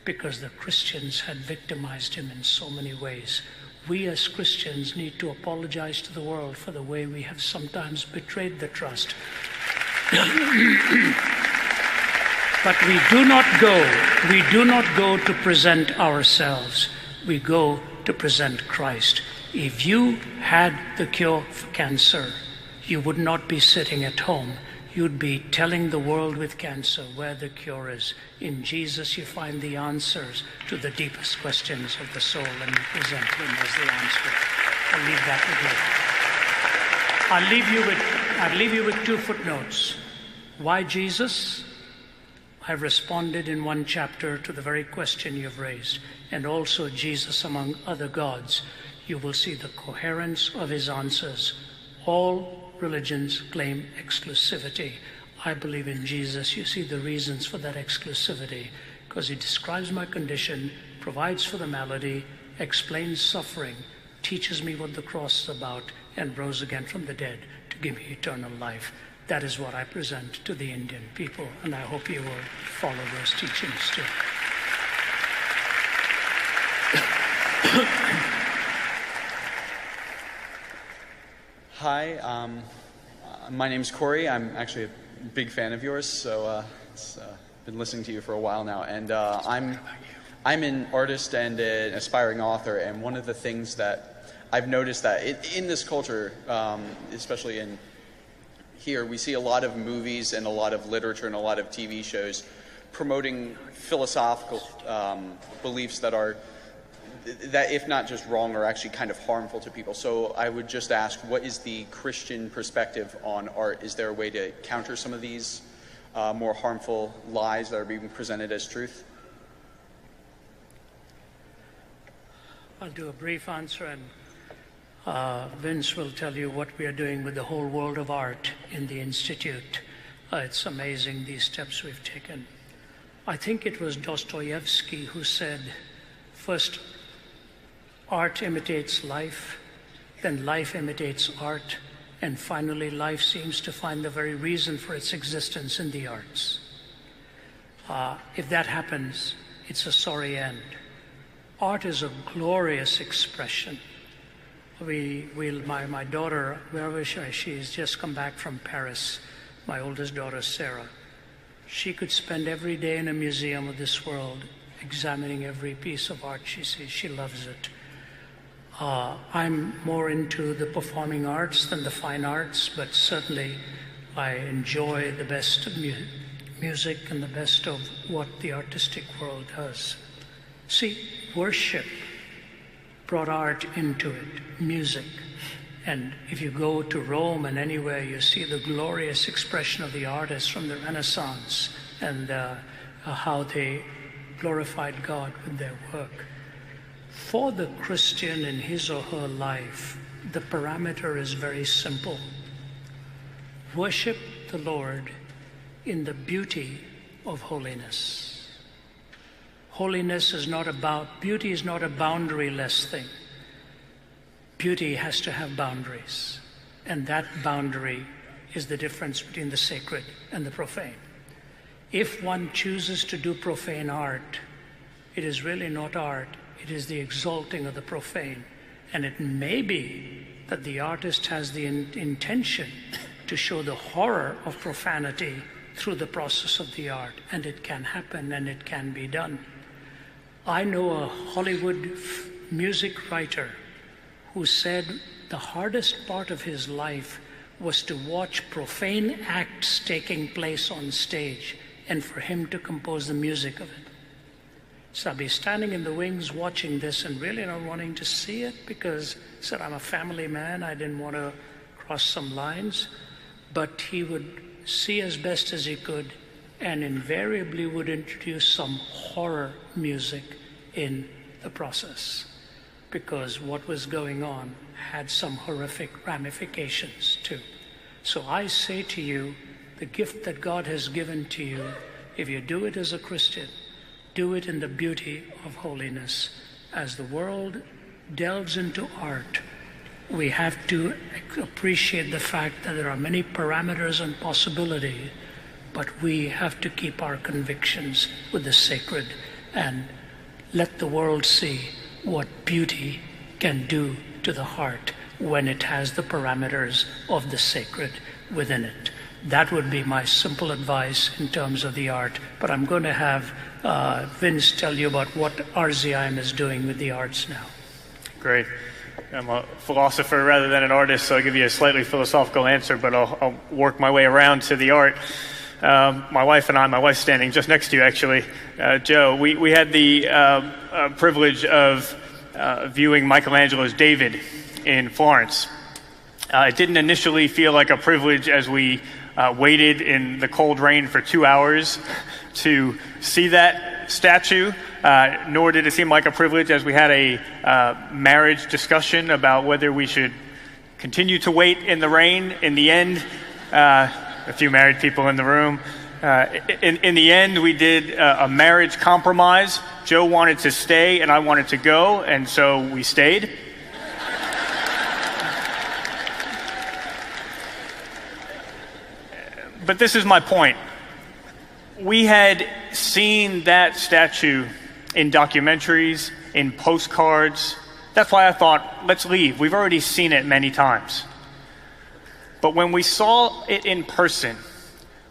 because the Christians had victimized him in so many ways. we as Christians need to apologize to the world for the way we have sometimes betrayed the trust. But we do not go to present ourselves. We go to present Christ. If you had the cure for cancer, you would not be sitting at home. You'd be telling the world with cancer where the cure is. In Jesus, you find the answers to the deepest questions of the soul, and you present Him as the answer. I'll leave that with you. I'll leave you with 2 footnotes. Why Jesus? I've responded in 1 chapter to the very question you've raised, and also Jesus among other gods. You will see the coherence of His answers. All religions claim exclusivity. I believe in Jesus. You see the reasons for that exclusivity, because He describes my condition, provides for the malady, explains suffering, teaches me what the cross is about, and rose again from the dead to give me eternal life. That is what I present to the Indian people, and I hope you will follow those teachings too. Hi, my name's Corey. I'm actually a big fan of yours, so been listening to you for a while now. And I'm an artist and an aspiring author, and one of the things that I've noticed that in this culture, especially in here, we see a lot of movies and a lot of literature and a lot of TV shows promoting philosophical beliefs that are, that if not just wrong, are actually kind of harmful to people. So I would just ask, what is the Christian perspective on art? Is there a way to counter some of these more harmful lies that are being presented as truth? I'll do a brief answer, and Vince will tell you what we are doing with the whole world of art in the Institute. It's amazing, these steps we've taken. I think it was Dostoevsky who said, first, art imitates life, then life imitates art, and finally life seems to find the very reason for its existence in the arts. If that happens, it's a sorry end. Art is a glorious expression. My daughter, wherever she's just come back from Paris, my oldest daughter, Sarah. She could spend every day in a museum of this world examining every piece of art she sees. She loves it. I'm more into the performing arts than the fine arts, but certainly I enjoy the best of music and the best of what the artistic world does. See, worship brought art into it, music. And if you go to Rome and anywhere, you see the glorious expression of the artists from the Renaissance and how they glorified God with their work. For the Christian in his or her life, the parameter is very simple. Worship the Lord in the beauty of holiness. Holiness is not about, beauty is not a boundaryless thing. Beauty has to have boundaries, and that boundary is the difference between the sacred and the profane. If one chooses to do profane art, it is really not art, it is the exalting of the profane. And it may be that the artist has the intention to show the horror of profanity through the process of the art, and it can happen and it can be done. I know a Hollywood music writer who said the hardest part of his life was to watch profane acts taking place on stage and for him to compose the music of it. So I'll be standing in the wings watching this and really not wanting to see it because he said, I'm a family man, I didn't want to cross some lines. But he would see as best as he could and invariably would introduce some horror music in the process, because what was going on had some horrific ramifications too. So I say to you, the gift that God has given to you, if you do it as a Christian, do it in the beauty of holiness. As the world delves into art, we have to appreciate the fact that there are many parameters and possibilities, but we have to keep our convictions with the sacred and let the world see what beauty can do to the heart when it has the parameters of the sacred within it. That would be my simple advice in terms of the art. But I'm going to have Vince tell you about what RZIM is doing with the arts now. Great. I'm a philosopher rather than an artist, so I'll give you a slightly philosophical answer, but I'll work my way around to the art. My wife and I, my wife's standing just next to you actually, Joe, we had the privilege of viewing Michelangelo's David in Florence. It didn't initially feel like a privilege as we waited in the cold rain for 2 hours to see that statue, nor did it seem like a privilege as we had a marriage discussion about whether we should continue to wait in the rain. In the end, a few married people in the room, in the end we did a marriage compromise. Joe wanted to stay and I wanted to go, and so we stayed. But this is my point. We had seen that statue in documentaries, in postcards. That's why I thought, let's leave. We've already seen it many times. But when we saw it in person,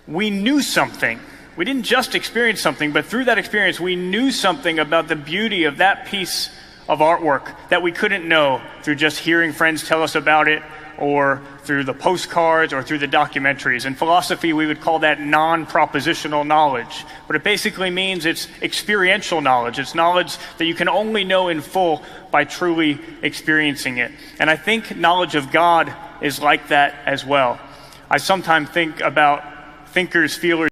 we knew something. We didn't just experience something, but through that experience, we knew something about the beauty of that piece of artwork that we couldn't know through just hearing friends tell us about it, or through the postcards, or through the documentaries. In philosophy, we would call that non-propositional knowledge. But it basically means it's experiential knowledge. It's knowledge that you can only know in full by truly experiencing it. And I think knowledge of God is like that as well. I sometimes think about thinkers, feelers,